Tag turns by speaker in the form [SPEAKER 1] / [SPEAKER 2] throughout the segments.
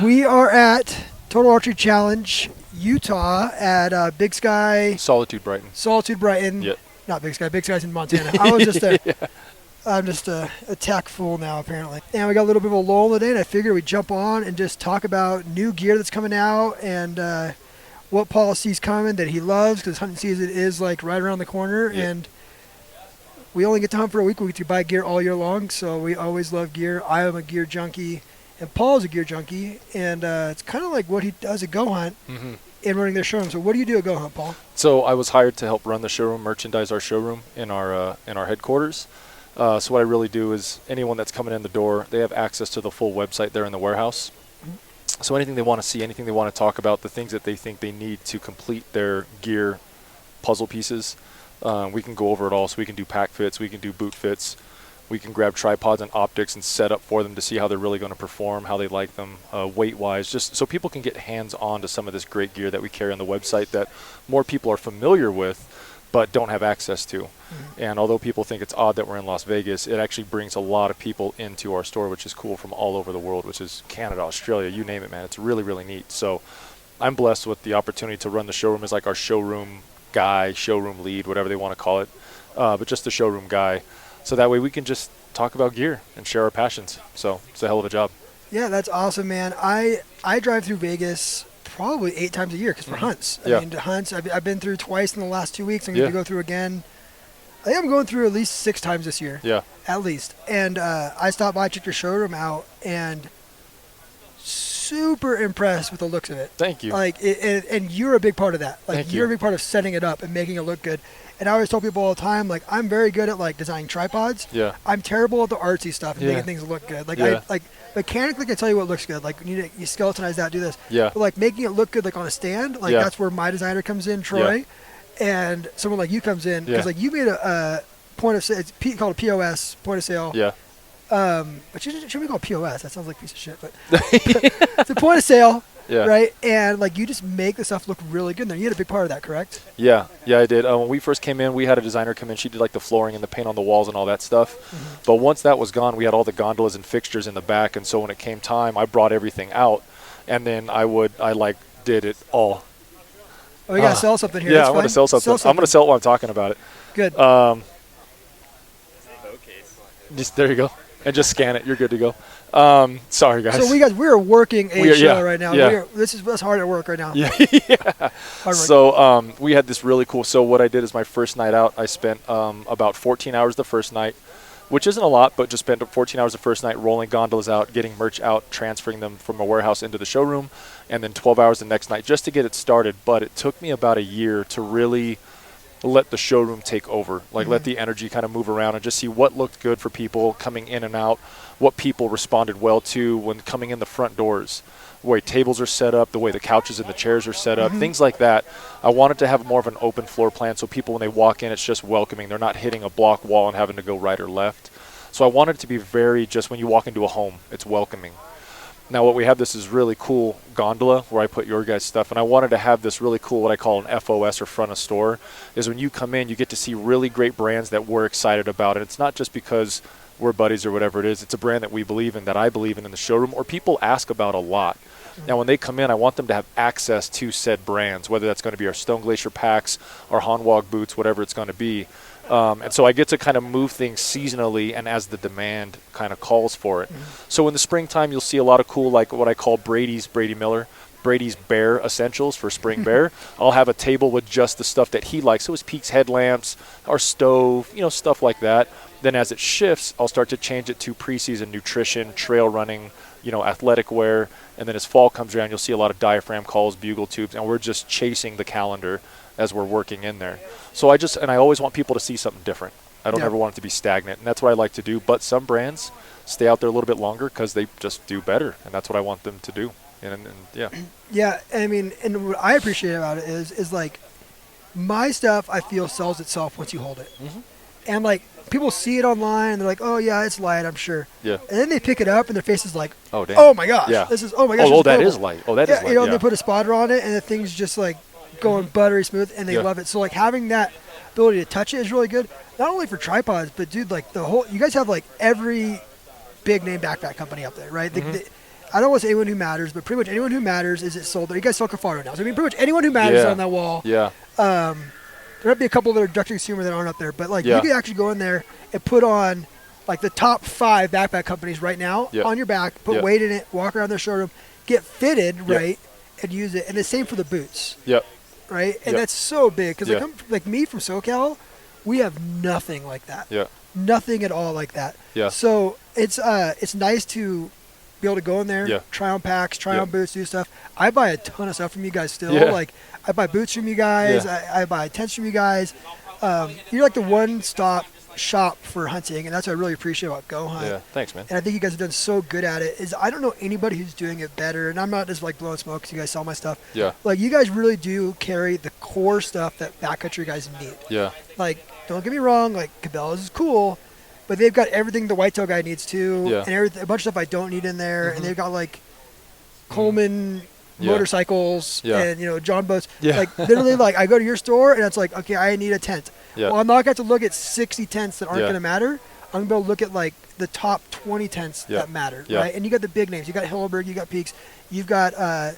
[SPEAKER 1] We are at Total Archery Challenge, Utah at Big Sky.
[SPEAKER 2] Solitude Brighton.
[SPEAKER 1] Yep. Not Big Sky. Big Sky's in Montana. I was just I'm just a tech fool now, apparently. And we got a little bit of a lull today, and I figured we'd jump on and just talk about new gear that's coming out and what Paul sees coming that he loves, because hunting season is like right around the corner.
[SPEAKER 2] Yep.
[SPEAKER 1] And we only get to hunt for a week. We get to buy gear all year long, so we always love gear. I am a gear junkie, and Paul's a gear junkie, and it's kind of like what he does at GOHUNT in running their showroom. So what do you do at GOHUNT, Paul?
[SPEAKER 2] So I was hired to help run the showroom, merchandise our showroom in our headquarters. So what I really do is anyone that's coming in the door, they have access to the full website there in the warehouse. So anything they want to see, anything they want to talk about, the things that they think they need to complete their gear puzzle pieces, we can go over it all. So we can do pack fits, we can do boot fits, we can grab tripods and optics and set up for them to see how they're really going to perform, how they like them, weight-wise, just so people can get hands-on to some of this great gear that we carry on the website that more people are familiar with but don't have access to. And although people think it's odd that we're in Las Vegas, it actually brings a lot of people into our store, which is cool, from all over the world, which is Canada, Australia, you name it, man. It's really, really neat. So I'm blessed with the opportunity to run the showroom as like our showroom guy, showroom lead, whatever they want to call it, but just the showroom guy. So that way we can just talk about gear and share our passions. So it's a hell of a job.
[SPEAKER 1] Yeah, that's awesome, man. I drive through Vegas probably 8 times a year because for hunts. I mean, hunts, I've been through twice in the last 2 weeks. I'm going to go through again. I think I'm going through at least 6 times this year.
[SPEAKER 2] Yeah.
[SPEAKER 1] At least. And I stopped by, checked your showroom out, and super impressed with the looks of it.
[SPEAKER 2] Thank you.
[SPEAKER 1] Like, and you're a big part of that. Like, you're a big part of setting it up and making it look good. And I always tell people all the time, like, I'm very good at, like, designing tripods.
[SPEAKER 2] Yeah.
[SPEAKER 1] I'm terrible at the artsy stuff and making things look good. Like, mechanically, I can tell you what looks good. Like, you skeletonize that, do this.
[SPEAKER 2] Yeah.
[SPEAKER 1] But, like, making it look good, like, on a stand, like, that's where my designer comes in, Troy. Yeah. And someone like you comes in. Because, like, you made a point of sale. It's called a POS, point of sale.
[SPEAKER 2] Yeah.
[SPEAKER 1] But shouldn't we call it POS? That sounds like a piece of shit. But it's a point of sale, right? And, like, you just make the stuff look really good there. You had a big part of that, correct?
[SPEAKER 2] Yeah, I did. When we first came in, we had a designer come in. She did, like, the flooring and the paint on the walls and all that stuff. But once that was gone, we had all the gondolas and fixtures in the back. And so when it came time, I brought everything out. And then I did it all.
[SPEAKER 1] Oh, you got to sell something here.
[SPEAKER 2] Yeah, I want to sell something. I'm going to sell it while I'm talking about it.
[SPEAKER 1] Good.
[SPEAKER 2] Just there you go. And just scan it. You're good to go. Sorry, guys.
[SPEAKER 1] So we're working a show right now.
[SPEAKER 2] Yeah.
[SPEAKER 1] This is hard at work right now.
[SPEAKER 2] Yeah. So we had this really cool. So what I did is my first night out, I spent about 14 hours the first night, which isn't a lot, but just spent 14 hours the first night rolling gondolas out, getting merch out, transferring them from a warehouse into the showroom, and then 12 hours the next night just to get it started. But it took me about a year to really let the showroom take over, like let the energy kind of move around and just see what looked good for people coming in and out, what people responded well to when coming in the front doors, the way tables are set up, the way the couches and the chairs are set up, things like that. I wanted to have more of an open floor plan so people, when they walk in, it's just welcoming. They're not hitting a block wall and having to go right or left. So I wanted it to be very, just when you walk into a home, it's welcoming. Now what we have, this is really cool gondola where I put your guys' stuff, and I wanted to have this really cool, what I call an FOS, or front of store, is when you come in, you get to see really great brands that we're excited about. And it's not just because we're buddies or whatever it is. It's a brand that we believe in, that I believe in the showroom, or people ask about a lot. Now when they come in, I want them to have access to said brands, whether that's going to be our Stone Glacier packs, our Hanwag boots, whatever it's going to be. And so I get to kind of move things seasonally and as the demand kind of calls for it. So in the springtime, you'll see a lot of cool, like what I call Brady Bear Essentials for Spring Bear. I'll have a table with just the stuff that he likes. So his Peaks headlamps, our stove, stuff like that. Then as it shifts, I'll start to change it to preseason nutrition, trail running, athletic wear. And then as fall comes around, you'll see a lot of diaphragm calls, bugle tubes, and we're just chasing the calendar as we're working in there. So I always want people to see something different. I don't ever want it to be stagnant, and that's what I like to do. But some brands stay out there a little bit longer because they just do better, and that's what I want them to do. And
[SPEAKER 1] Yeah, I mean, and what I appreciate about it is like, my stuff I feel sells itself once you hold it. And like, people see it online and they're like, oh yeah, it's light, I'm sure.
[SPEAKER 2] Yeah.
[SPEAKER 1] And then they pick it up and their face is like,
[SPEAKER 2] oh damn,
[SPEAKER 1] oh my gosh,
[SPEAKER 2] yeah.
[SPEAKER 1] This is, oh my gosh.
[SPEAKER 2] Oh, that is light. Oh, that is light.
[SPEAKER 1] And they put a spotter on it and the thing's just like going buttery smooth, and they love it. So like, having that ability to touch it is really good. Not only for tripods, but dude, like you guys have like every big name backpack company up there, right? I don't want to say anyone who matters, but pretty much anyone who matters is it sold there. You guys sell Cafaro now. So, I mean, pretty much anyone who matters is on that wall.
[SPEAKER 2] Yeah.
[SPEAKER 1] There might be a couple that are direct to consumer that aren't up there, but like
[SPEAKER 2] Yeah.
[SPEAKER 1] you could actually go in there and put on like the top 5 backpack companies right now on your back, put weight in it, walk around their showroom, get fitted, right, and use it. And the same for the boots.
[SPEAKER 2] Yep.
[SPEAKER 1] Right? And that's so big because like me from SoCal, we have nothing like that.
[SPEAKER 2] Yeah.
[SPEAKER 1] Nothing at all like that.
[SPEAKER 2] Yeah.
[SPEAKER 1] So it's nice to be able to go in there, try on packs, try on boots, do stuff. I buy a ton of stuff from you guys still.
[SPEAKER 2] Yeah.
[SPEAKER 1] Like I buy boots from you guys. I buy tents from you guys. You're like the one-stop shop for hunting, and that's what I really appreciate about GOHUNT.
[SPEAKER 2] Yeah, thanks, man.
[SPEAKER 1] And I think you guys have done so good at it. Is I don't know anybody who's doing it better, and I'm not just like blowing smoke because you guys sell my stuff.
[SPEAKER 2] Yeah.
[SPEAKER 1] Like you guys really do carry the core stuff that backcountry guys need.
[SPEAKER 2] Yeah.
[SPEAKER 1] Like, don't get me wrong, like Cabela's is cool, but they've got everything the whitetail guy needs too, and everything, a bunch of stuff I don't need in there, and they've got like Coleman motorcycles and John boats. Like literally, like I go to your store and it's like, okay, I need a tent. Well, I'm not going to have to look at 60 tents that aren't going to matter. I'm going to be able to look at like the top 20 tents that matter, right? And you got the big names. You got Hilleberg, you got Peaks, you've got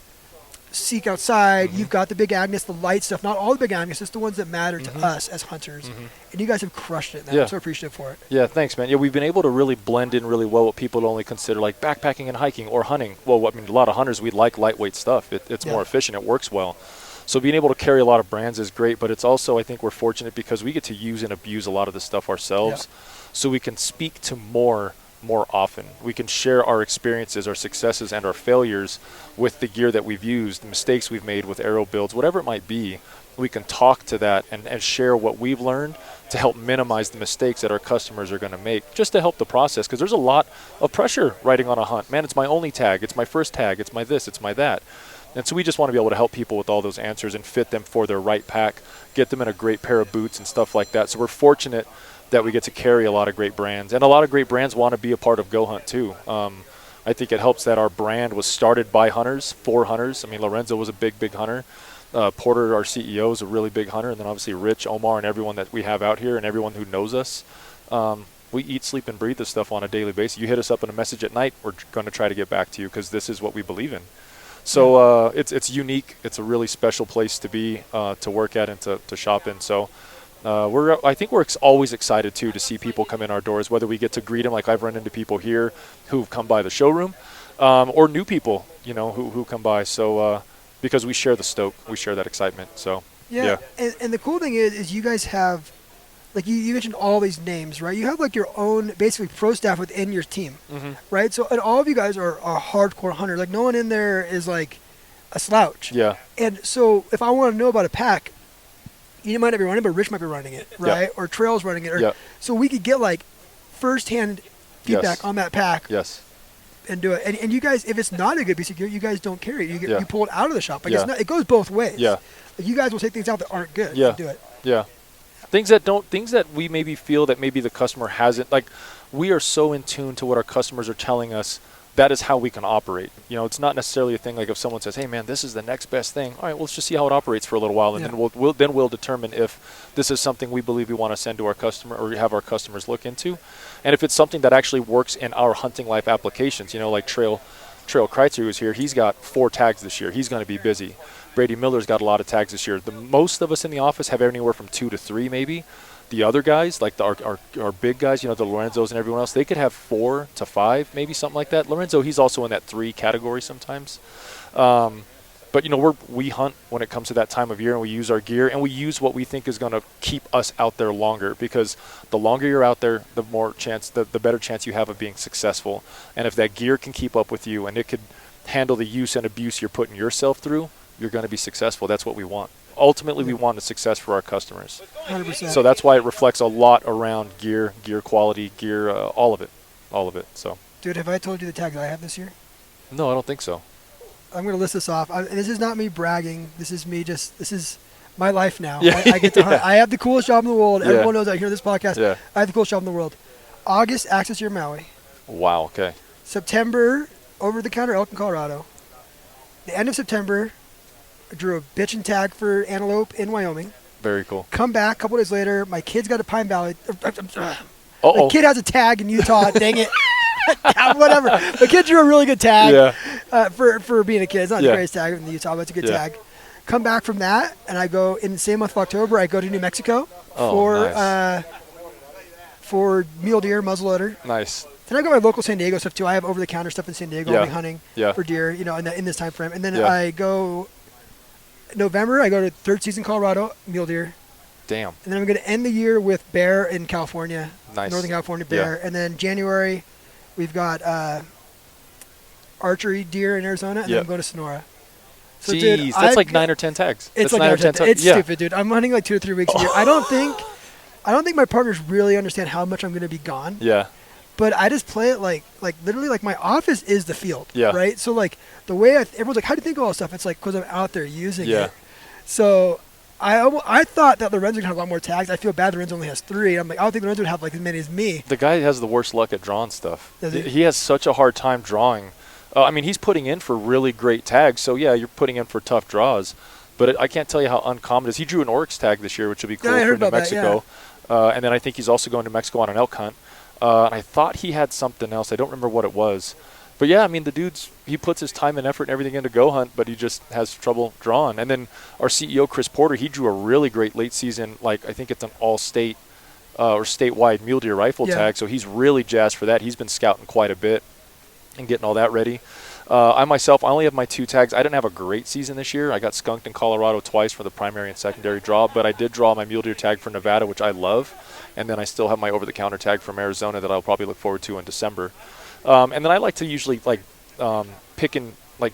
[SPEAKER 1] Seek Outside, you've got the big Agnes, the light stuff. Not all the big Agnes, just the ones that matter to us as hunters. And you guys have crushed it. I'm so appreciative for it.
[SPEAKER 2] Yeah, thanks, man. Yeah, we've been able to really blend in really well what people only consider like backpacking and hiking or hunting. Well, I mean, a lot of hunters, we like lightweight stuff. It's more efficient. It works well. So being able to carry a lot of brands is great, but it's also, I think we're fortunate because we get to use and abuse a lot of this stuff ourselves. So we can speak to more often. We can share our experiences, our successes, and our failures with the gear that we've used, the mistakes we've made with arrow builds, whatever it might be. We can talk to that and share what we've learned to help minimize the mistakes that our customers are going to make, just to help the process, because there's a lot of pressure riding on a hunt. Man, it's my only tag. It's my first tag. It's my this. It's my that. And so we just want to be able to help people with all those answers and fit them for their right pack, get them in a great pair of boots and stuff like that. So we're fortunate that we get to carry a lot of great brands. And a lot of great brands want to be a part of GOHUNT too. I think it helps that our brand was started by hunters, for hunters. I mean, Lorenzo was a big hunter. Porter, our CEO, is a really big hunter. And then obviously Rich, Omar, and everyone that we have out here and everyone who knows us. We eat, sleep, and breathe this stuff on a daily basis. You hit us up in a message at night, we're going to try to get back to you because this is what we believe in. So it's unique. It's a really special place to be, to work at and to shop in. So I think we're always excited, too, to see people come in our doors, whether we get to greet them, like I've run into people here who've come by the showroom, or new people, who come by. So because we share the stoke, we share that excitement. So,
[SPEAKER 1] yeah. And the cool thing is you guys have, like you mentioned all these names, right? You have like your own basically pro staff within your team, right? So, and all of you guys are hardcore hunters. Like no one in there is like a slouch.
[SPEAKER 2] Yeah.
[SPEAKER 1] And so if I want to know about a pack, you might not be running, but Rich might be running it, right? Or Trail's running it. So we could get like firsthand feedback on that pack.
[SPEAKER 2] Yes.
[SPEAKER 1] And do it. And you guys, if it's not a good piece of gear, you guys don't carry it. You pull it out of the shop. Like it goes both ways.
[SPEAKER 2] Yeah.
[SPEAKER 1] Like you guys will take things out that aren't good.
[SPEAKER 2] Yeah.
[SPEAKER 1] And do it.
[SPEAKER 2] Yeah. Things that we maybe feel that maybe the customer hasn't, like we are so in tune to what our customers are telling us. That is how we can operate. It's not necessarily a thing like if someone says, hey man, this is the next best thing. All right, well, let's just see how it operates for a little while. And then we'll determine if this is something we believe we want to send to our customer or have our customers look into. And if it's something that actually works in our hunting life applications, like Trail Tricer who's here, he's got 4 tags this year. He's going to be busy. Brady Miller's got a lot of tags this year. The most of us in the office have anywhere from 2 to 3 maybe. The other guys, like our big guys, the Lorenzos and everyone else, they could have 4 to 5, maybe something like that. Lorenzo, he's also in that 3 category sometimes. But we hunt when it comes to that time of year, and we use our gear, and we use what we think is going to keep us out there longer. Because the longer you're out there, the better chance you have of being successful. And if that gear can keep up with you, and it could handle the use and abuse you're putting yourself through, you're going to be successful. That's what we want. Ultimately, we want a success for our customers.
[SPEAKER 1] 100%.
[SPEAKER 2] So that's why it reflects a lot around gear quality, all of it. So,
[SPEAKER 1] dude, have I told you the tags I have this year?
[SPEAKER 2] No, I don't think so.
[SPEAKER 1] I'm going to list this off. This is not me bragging. This is my life now.
[SPEAKER 2] Yeah.
[SPEAKER 1] I get to hunt. I have the coolest job in the world. Everyone knows I hear this podcast.
[SPEAKER 2] Yeah.
[SPEAKER 1] I have the coolest job in the world. August, Access Year Maui.
[SPEAKER 2] Wow, okay.
[SPEAKER 1] September, over-the-counter elk in Colorado. The end of September, I drew a bitchin' tag for antelope in Wyoming.
[SPEAKER 2] Very cool.
[SPEAKER 1] Come back a couple days later. My kid's got a Pine Valley. My kid has a tag in Utah. Dang it. Yeah, whatever. The kid drew a really good tag for being a kid. It's not the
[SPEAKER 2] Yeah.
[SPEAKER 1] greatest tag in Utah, but it's a good
[SPEAKER 2] Yeah.
[SPEAKER 1] tag. Come back from that, and I go in the same month of October. I go to New Mexico
[SPEAKER 2] Nice.
[SPEAKER 1] For mule deer, muzzleloader.
[SPEAKER 2] Nice.
[SPEAKER 1] Then I go my local San Diego stuff too. I have over-the-counter stuff in San Diego.
[SPEAKER 2] Yeah.
[SPEAKER 1] I'll be hunting
[SPEAKER 2] Yeah.
[SPEAKER 1] for deer, in this time frame. And then
[SPEAKER 2] Yeah.
[SPEAKER 1] I go November. I go to third season Colorado mule deer.
[SPEAKER 2] Damn.
[SPEAKER 1] And then I'm going to end the year with bear in California,
[SPEAKER 2] Nice.
[SPEAKER 1] Northern California bear. And then January, we've got archery deer in Arizona, and then I'm going to Sonora. So,
[SPEAKER 2] Jeez,
[SPEAKER 1] dude,
[SPEAKER 2] that's like 9 or 10 tags.
[SPEAKER 1] It's
[SPEAKER 2] that's
[SPEAKER 1] like
[SPEAKER 2] 9 or 10 tags.
[SPEAKER 1] It's stupid, dude. I'm hunting like 2 or 3 weeks a year. I don't think my partners really understand how much I'm going to be gone.
[SPEAKER 2] Yeah.
[SPEAKER 1] But I just play it like literally like my office is the field.
[SPEAKER 2] Yeah.
[SPEAKER 1] Right. So like the way everyone's like, how do you think of all this stuff? It's like because I'm out there using
[SPEAKER 2] Yeah.
[SPEAKER 1] it. So I thought that Lorenzo would have a lot more tags. I feel bad Lorenzo only has 3. I'm like, I don't think Lorenzo would have like as many as me.
[SPEAKER 2] The guy has the worst luck at drawing stuff.
[SPEAKER 1] Does he?
[SPEAKER 2] He has such a hard time drawing. I mean, he's putting in for really great tags. So, yeah, you're putting in for tough draws. But I can't tell you how uncommon it is. He drew an oryx tag this year, which would be cool
[SPEAKER 1] I
[SPEAKER 2] for
[SPEAKER 1] heard
[SPEAKER 2] New
[SPEAKER 1] about
[SPEAKER 2] Mexico.
[SPEAKER 1] that,
[SPEAKER 2] And then I think he's also going to Mexico on an elk hunt. And I thought he had something else. I don't remember what it was. But, yeah, I mean, he puts his time and effort and everything into GOHUNT, but he just has trouble drawing. And then our CEO, Chris Porter, he drew a really great late season, I think it's an all-state or statewide mule deer rifle tag. So he's really jazzed for that. He's been scouting quite a bit and getting all that ready. I only have my 2 tags. I didn't have a great season this year. I got skunked in Colorado twice for the primary and secondary draw, but I did draw my mule deer tag for Nevada, which I love. And then I still have my over-the-counter tag from Arizona that I'll probably look forward to in December. And then I like to usually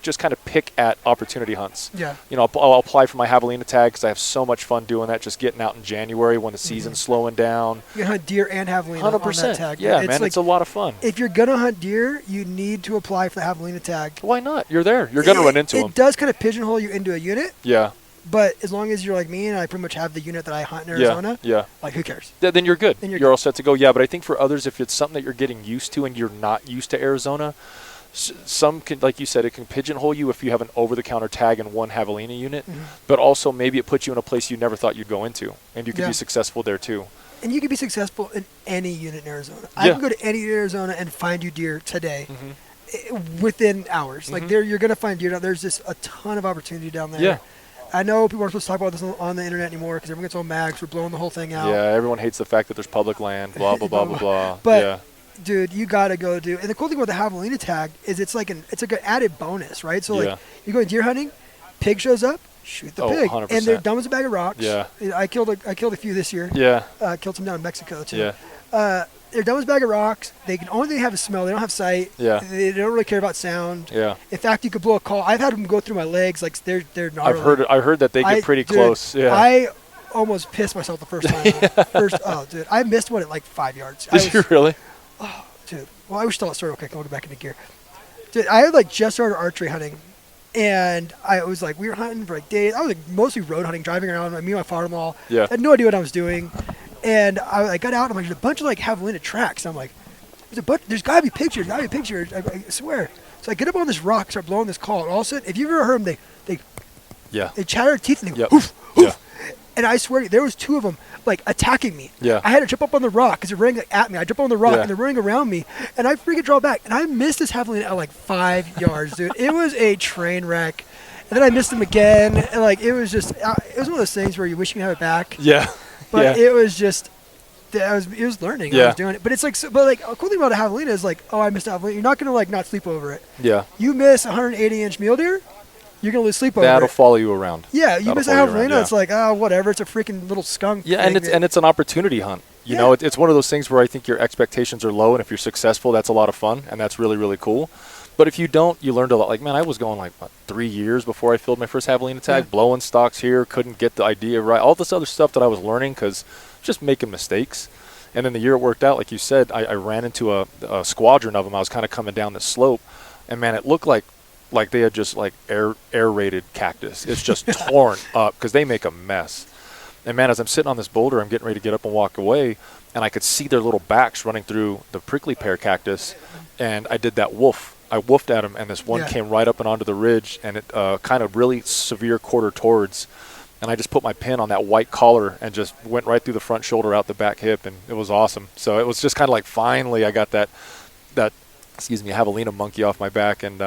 [SPEAKER 2] just kind of pick at opportunity hunts.
[SPEAKER 1] Yeah.
[SPEAKER 2] I'll apply for my javelina tag because I have so much fun doing that, just getting out in January when the season's slowing down.
[SPEAKER 1] You can hunt deer and javelina
[SPEAKER 2] 100%.
[SPEAKER 1] on that tag.
[SPEAKER 2] Yeah, man, it's a lot of fun.
[SPEAKER 1] If you're going to hunt deer, you need to apply for the javelina tag.
[SPEAKER 2] Why not? You're there. You're going to run into them.
[SPEAKER 1] It does kind of pigeonhole you into a unit.
[SPEAKER 2] Yeah.
[SPEAKER 1] But as long as you're like me and I pretty much have the unit that I hunt in Arizona, like who cares?
[SPEAKER 2] Then you're good.
[SPEAKER 1] Then
[SPEAKER 2] you're all set to go. Yeah, but I think for others, if it's something that you're getting used to and you're not used to Arizona, some can, like you said, it can pigeonhole you if you have an over-the-counter tag and one javelina unit, but also maybe it puts you in a place you never thought you'd go into, and you could be successful there too.
[SPEAKER 1] And you can be successful in any unit in Arizona. I can go to any unit in Arizona and find you deer today within hours. Like you're going to find deer. There's just a ton of opportunity down there. Yeah. I know people aren't supposed to talk about this on the internet anymore because everyone gets all mad because we're blowing the whole thing out.
[SPEAKER 2] Yeah, everyone hates the fact that there's public land, blah, blah, blah, blah, blah.
[SPEAKER 1] But, dude, you got to go do. And the cool thing about the javelina tag is it's like an added bonus, right? So, like, you're going deer hunting, pig shows up, shoot the pig.
[SPEAKER 2] 100%.
[SPEAKER 1] And they're dumb as a bag of rocks.
[SPEAKER 2] Yeah.
[SPEAKER 1] I killed a few this year.
[SPEAKER 2] Yeah.
[SPEAKER 1] Killed some down in Mexico, too.
[SPEAKER 2] Yeah.
[SPEAKER 1] They're dumb as a bag of rocks. They can only have a smell. They don't have sight.
[SPEAKER 2] Yeah.
[SPEAKER 1] They don't really care about sound.
[SPEAKER 2] Yeah.
[SPEAKER 1] In fact, you could blow a call. I've had them go through my legs. Like they're gnarly.
[SPEAKER 2] I heard that they get pretty close. Yeah.
[SPEAKER 1] I almost pissed myself the first time. Dude, I missed one at like 5 yards.
[SPEAKER 2] Did you really?
[SPEAKER 1] Oh, dude. Well, I wish I told that story. Okay, I'll go back into gear. Dude, I had like just started archery hunting, and I was like, we were hunting for like days. I was like mostly road hunting, driving around. Me and my father-in-law.
[SPEAKER 2] Yeah.
[SPEAKER 1] I had no idea what I was doing, and I got out. And I'm like, there's a bunch of like javelina tracks. And I'm like, there's got to be pictures. I swear. So I get up on this rock, start blowing this call, and all of a sudden, if you've ever heard them, they chatter their teeth and they go, hoof, hoof. And I swear to you, there was 2 of them like attacking me.
[SPEAKER 2] Yeah.
[SPEAKER 1] I had to jump up on the rock because they're running at me. I jump on the rock and they're running around me, and I freaking draw back, and I missed this javelina at like 5 yards, dude. It was a train wreck. And then I missed him again, and like it was just, it was one of those things where you wish you could have it back.
[SPEAKER 2] Yeah.
[SPEAKER 1] But it was just. It was learning.
[SPEAKER 2] Yeah.
[SPEAKER 1] I was doing it, but it's like, but like a cool thing about a javelina is like, oh, I missed a javelina. You're not gonna like not sleep over it.
[SPEAKER 2] Yeah.
[SPEAKER 1] You miss 180-inch mule deer, you're gonna lose sleep over it.
[SPEAKER 2] That'll follow you around.
[SPEAKER 1] Yeah, you miss a javelina, it's like, oh, whatever. It's a freaking little skunk.
[SPEAKER 2] Yeah, and it's an opportunity hunt. You know, it's one of those things where I think your expectations are low, and if you're successful, that's a lot of fun, and that's really, really cool. But if you don't, you learned a lot. Like, man, I was going like 3 years before I filled my first javelina tag, blowing stocks here, couldn't get the idea right, all this other stuff that I was learning because just making mistakes. And then the year it worked out, like you said, I ran into a squadron of them. I was kind of coming down the slope, and man, it looked like they had just like aerated cactus. It's just torn up because they make a mess. And man, as I'm sitting on this boulder, I'm getting ready to get up and walk away, and I could see their little backs running through the prickly pear cactus, and I did that woof. I woofed at him, and this one came right up and onto the ridge, and it kind of really severe quarter towards. And I just put my pin on that white collar and just went right through the front shoulder, out the back hip, and it was awesome. So it was just kind of like finally I got that javelina monkey off my back, and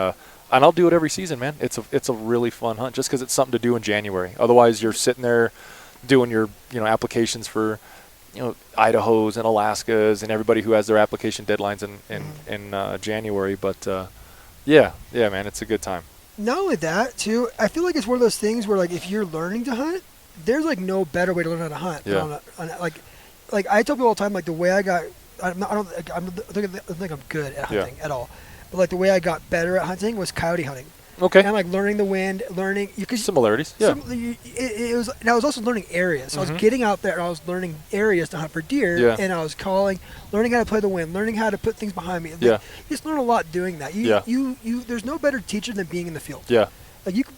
[SPEAKER 2] I'll do it every season, man. It's a really fun hunt just because it's something to do in January. Otherwise, you're sitting there doing your applications for Idahos and Alaskas and everybody who has their application deadlines in January. But yeah, man, it's a good time.
[SPEAKER 1] Not only that, too, I feel like it's one of those things where, like, if you're learning to hunt, there's, like, no better way to learn how to hunt.
[SPEAKER 2] Yeah.
[SPEAKER 1] Like I tell people all the time, like, the way I don't think I'm good at hunting at all. But, like, the way I got better at hunting was coyote hunting.
[SPEAKER 2] Okay.
[SPEAKER 1] And, like, learning the wind,
[SPEAKER 2] similarities. Yeah.
[SPEAKER 1] I was also learning areas. So I was getting out there and I was learning areas to hunt for deer.
[SPEAKER 2] Yeah.
[SPEAKER 1] And I was calling, learning how to play the wind, learning how to put things behind me.
[SPEAKER 2] Yeah.
[SPEAKER 1] You just learn a lot doing that. There's no better teacher than being in the field.
[SPEAKER 2] Yeah.
[SPEAKER 1] Like, you can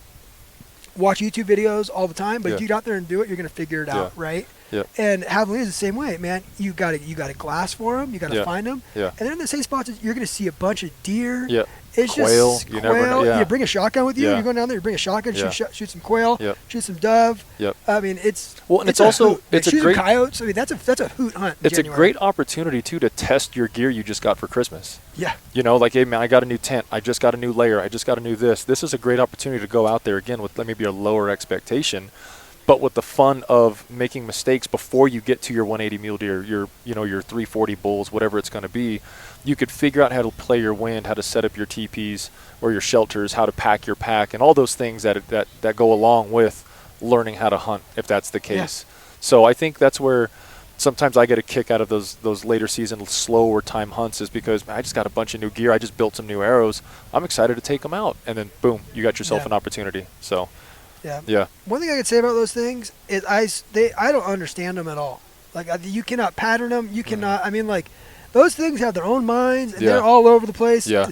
[SPEAKER 1] watch YouTube videos all the time, but if you get out there and do it, you're going to figure it out, right?
[SPEAKER 2] Yeah.
[SPEAKER 1] And javelina is the same way, man. You got a glass for them. You got to find them.
[SPEAKER 2] Yeah.
[SPEAKER 1] And then in the same spots, you're going to see a bunch of deer.
[SPEAKER 2] Yeah.
[SPEAKER 1] It's
[SPEAKER 2] quail.
[SPEAKER 1] just
[SPEAKER 2] You
[SPEAKER 1] quail.
[SPEAKER 2] never know. Yeah.
[SPEAKER 1] You bring a shotgun with you.
[SPEAKER 2] Yeah.
[SPEAKER 1] You're going down there. You bring a shotgun.
[SPEAKER 2] Yeah.
[SPEAKER 1] Shoot some quail.
[SPEAKER 2] Yep.
[SPEAKER 1] Shoot some dove.
[SPEAKER 2] Yep.
[SPEAKER 1] I mean, it's
[SPEAKER 2] also
[SPEAKER 1] hoot.
[SPEAKER 2] it's
[SPEAKER 1] shoot
[SPEAKER 2] a great
[SPEAKER 1] some coyotes. I mean, that's a hoot hunt.
[SPEAKER 2] It's a great opportunity too to test your gear you just got for Christmas.
[SPEAKER 1] Yeah.
[SPEAKER 2] Like, hey man, I got a new tent. I just got a new layer. I just got a new this. This is a great opportunity to go out there again with maybe a lower expectation, but with the fun of making mistakes before you get to your 180 mule deer, your 340 bulls, whatever it's going to be. You could figure out how to play your wind, how to set up your teepees or your shelters, how to pack your pack, and all those things that go along with learning how to hunt, if that's the case. Yeah. So I think that's where sometimes I get a kick out of those later season slower time hunts, is because I just got a bunch of new gear. I just built some new arrows. I'm excited to take them out, and then boom, you got yourself an opportunity. So. Yeah. One
[SPEAKER 1] thing I could say about those things is I don't understand them at all. Like, you cannot pattern them. You cannot. I mean, like, those things have their own minds, and they're all over the place.
[SPEAKER 2] Yeah.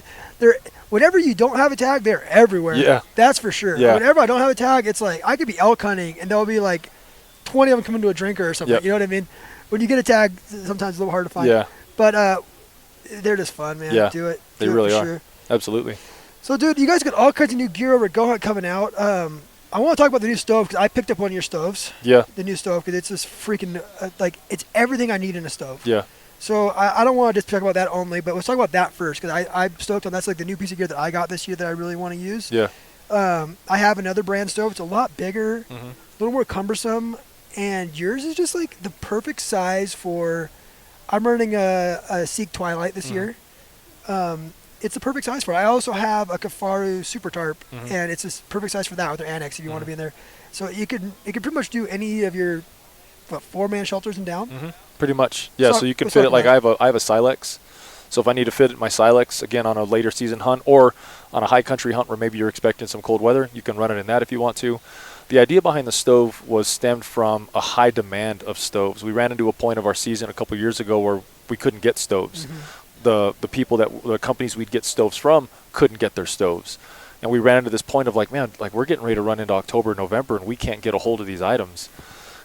[SPEAKER 1] Whenever you don't have a tag, they're everywhere.
[SPEAKER 2] Yeah.
[SPEAKER 1] That's for sure.
[SPEAKER 2] Yeah.
[SPEAKER 1] Whenever I don't have a tag, it's like I could be elk hunting, and there'll be like 20 of them coming to a drinker or something.
[SPEAKER 2] Yep.
[SPEAKER 1] You know what I mean? When you get a tag, sometimes it's a little hard to find.
[SPEAKER 2] Yeah.
[SPEAKER 1] But they're just fun, man.
[SPEAKER 2] Yeah.
[SPEAKER 1] Do it.
[SPEAKER 2] They really are.
[SPEAKER 1] Sure.
[SPEAKER 2] Absolutely.
[SPEAKER 1] So, dude, you guys got all kinds of new gear over at GOHUNT coming out. I want to talk about the new stove because I picked up one of your stoves.
[SPEAKER 2] Yeah.
[SPEAKER 1] The new stove, because it's just freaking, it's everything I need in a stove.
[SPEAKER 2] Yeah.
[SPEAKER 1] So I don't want to just talk about that only, but let's talk about that first, because I'm stoked on that's like the new piece of gear that I got this year that I really want to use.
[SPEAKER 2] Yeah.
[SPEAKER 1] I have another brand stove. It's a lot bigger, a little more cumbersome, and yours is just like the perfect size for, I'm running a Seek Twilight this year. It's the perfect size for it. I also have a Kafaru Super Tarp, and it's a perfect size for that with their annex if you want to be in there. So it can pretty much do any of your 4-man shelters and down.
[SPEAKER 2] Pretty much, yeah. So you can fit it like I have a Silex. So if I need to fit my Silex again on a later season hunt or on a high country hunt where maybe you're expecting some cold weather, you can run it in that if you want to. The idea behind the stove was stemmed from a high demand of stoves. We ran into a point of our season a couple years ago where we couldn't get stoves. The companies we'd get stoves from couldn't get their stoves. And we ran into this point of like, man, like we're getting ready to run into October, November, and we can't get a hold of these items.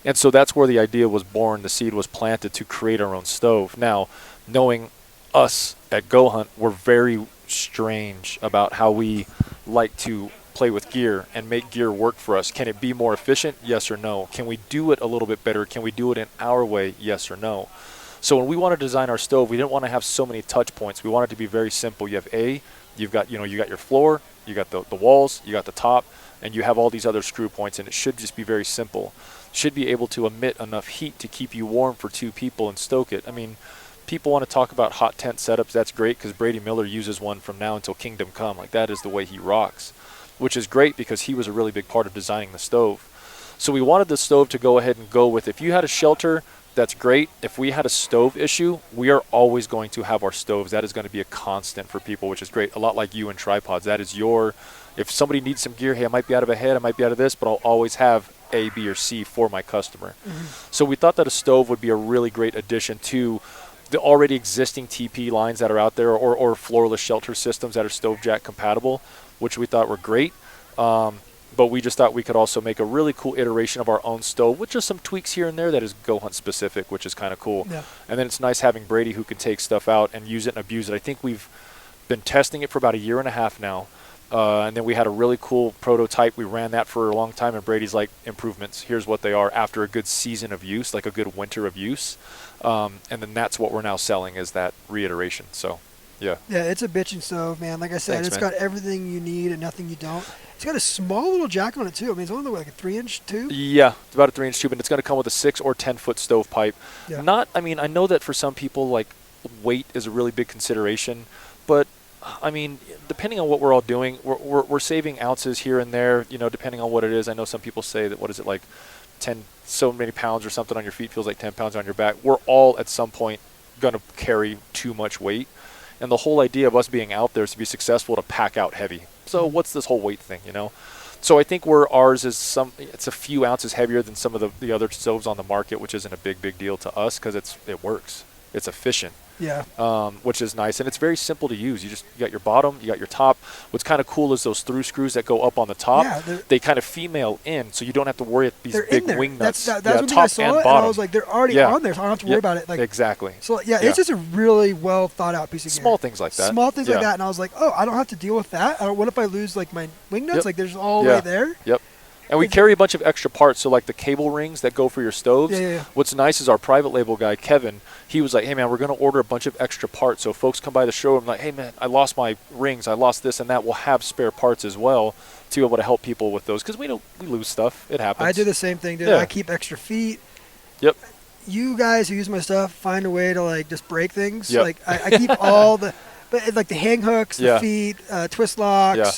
[SPEAKER 2] And so that's where the idea was born. The seed was planted to create our own stove. Now, knowing us at GOHUNT, we're very strange about how we like to play with gear and make gear work for us. Can it be more efficient? Yes or no? Can we do it a little bit better? Can we do it in our way? Yes or no? So when we want to design our stove, we didn't want to have so many touch points. We want it to be very simple. You have you've got your floor, you got the walls, you got the top, and you have all these other screw points, and it should just be very simple. Should be able to emit enough heat to keep you warm for 2 people and stoke it. I mean, people want to talk about hot tent setups. That's great because Brady Miller uses one from now until Kingdom Come. Like, that is the way he rocks, which is great because he was a really big part of designing the stove. So we wanted the stove to go ahead and go with, if you had a shelter, that's great. If we had a stove issue, we are always going to have our stoves. That is going to be a constant for people, which is great. A lot like you and tripods. That is if somebody needs some gear, hey, I might be out of a head, I might be out of this, but I'll always have A, B, or C for my customer. So we thought that a stove would be a really great addition to the already existing TP lines that are out there, or floorless shelter systems that are stove jack compatible, which we thought were great. But we just thought we could also make a really cool iteration of our own stove with just some tweaks here and there that is GOHUNT specific, which is kind of cool.
[SPEAKER 1] Yeah.
[SPEAKER 2] And then it's nice having Brady who can take stuff out and use it and abuse it. I think we've been testing it for about 1.5 years now. And then we had a really cool prototype. We ran that for a long time, and Brady's like, improvements, here's what they are after a good season of use, like a good winter of use. And then that's what we're now selling, is that reiteration. So, Yeah.
[SPEAKER 1] Yeah, it's a bitchin' stove, man. Like I said,
[SPEAKER 2] Thanks,
[SPEAKER 1] it's
[SPEAKER 2] man.
[SPEAKER 1] got everything you need and nothing you don't. It's got a small little jack on it, too. I mean, it's only like a 3-inch tube.
[SPEAKER 2] Yeah, it's about a 3-inch tube, and it's going to come with a 6 or 10-foot stovepipe.
[SPEAKER 1] Yeah.
[SPEAKER 2] I know that for some people, like, weight is a really big consideration, but I mean, depending on what we're all doing, we're saving ounces here and there, depending on what it is. I know some people say that, what is it, like 10, so many pounds or something on your feet feels like 10 pounds on your back. We're all at some point going to carry too much weight. And the whole idea of us being out there is to be successful, to pack out heavy. So what's this whole weight thing, So I think where ours is it's a few ounces heavier than some of the other stoves on the market, which isn't a big deal to us because it works. It's efficient.
[SPEAKER 1] Yeah.
[SPEAKER 2] Which is nice, and it's very simple to use. You got your bottom, you got your top. What's kind of cool is those through screws that go up on the top.
[SPEAKER 1] Yeah,
[SPEAKER 2] they kind of female in, so you don't have to worry about these big wing nuts.
[SPEAKER 1] That's one thing I saw, and I was like, they're already on there, so I don't have to worry about it. Like,
[SPEAKER 2] exactly.
[SPEAKER 1] So it's just a really well thought out piece of gear.
[SPEAKER 2] Small things like that.
[SPEAKER 1] Small things like that, and I was like, oh, I don't have to deal with that. What if I lose like my wing nuts? Like, there's all right there.
[SPEAKER 2] Yep. And we carry a bunch of extra parts, so like the cable rings that go for your stoves.
[SPEAKER 1] Yeah.
[SPEAKER 2] What's nice is our private label guy, Kevin, he was like, hey, man, we're going to order a bunch of extra parts. So folks come by the showroom like, hey, man, I lost my rings. I lost this and that. We'll have spare parts as well to be able to help people with those because we lose stuff. It happens.
[SPEAKER 1] I do the same thing, dude.
[SPEAKER 2] Yeah.
[SPEAKER 1] I keep extra feet.
[SPEAKER 2] Yep.
[SPEAKER 1] You guys who use my stuff find a way to, like, just break things.
[SPEAKER 2] Yep.
[SPEAKER 1] Like, I keep all the – but like the hang hooks, the feet, twist locks.
[SPEAKER 2] Yeah.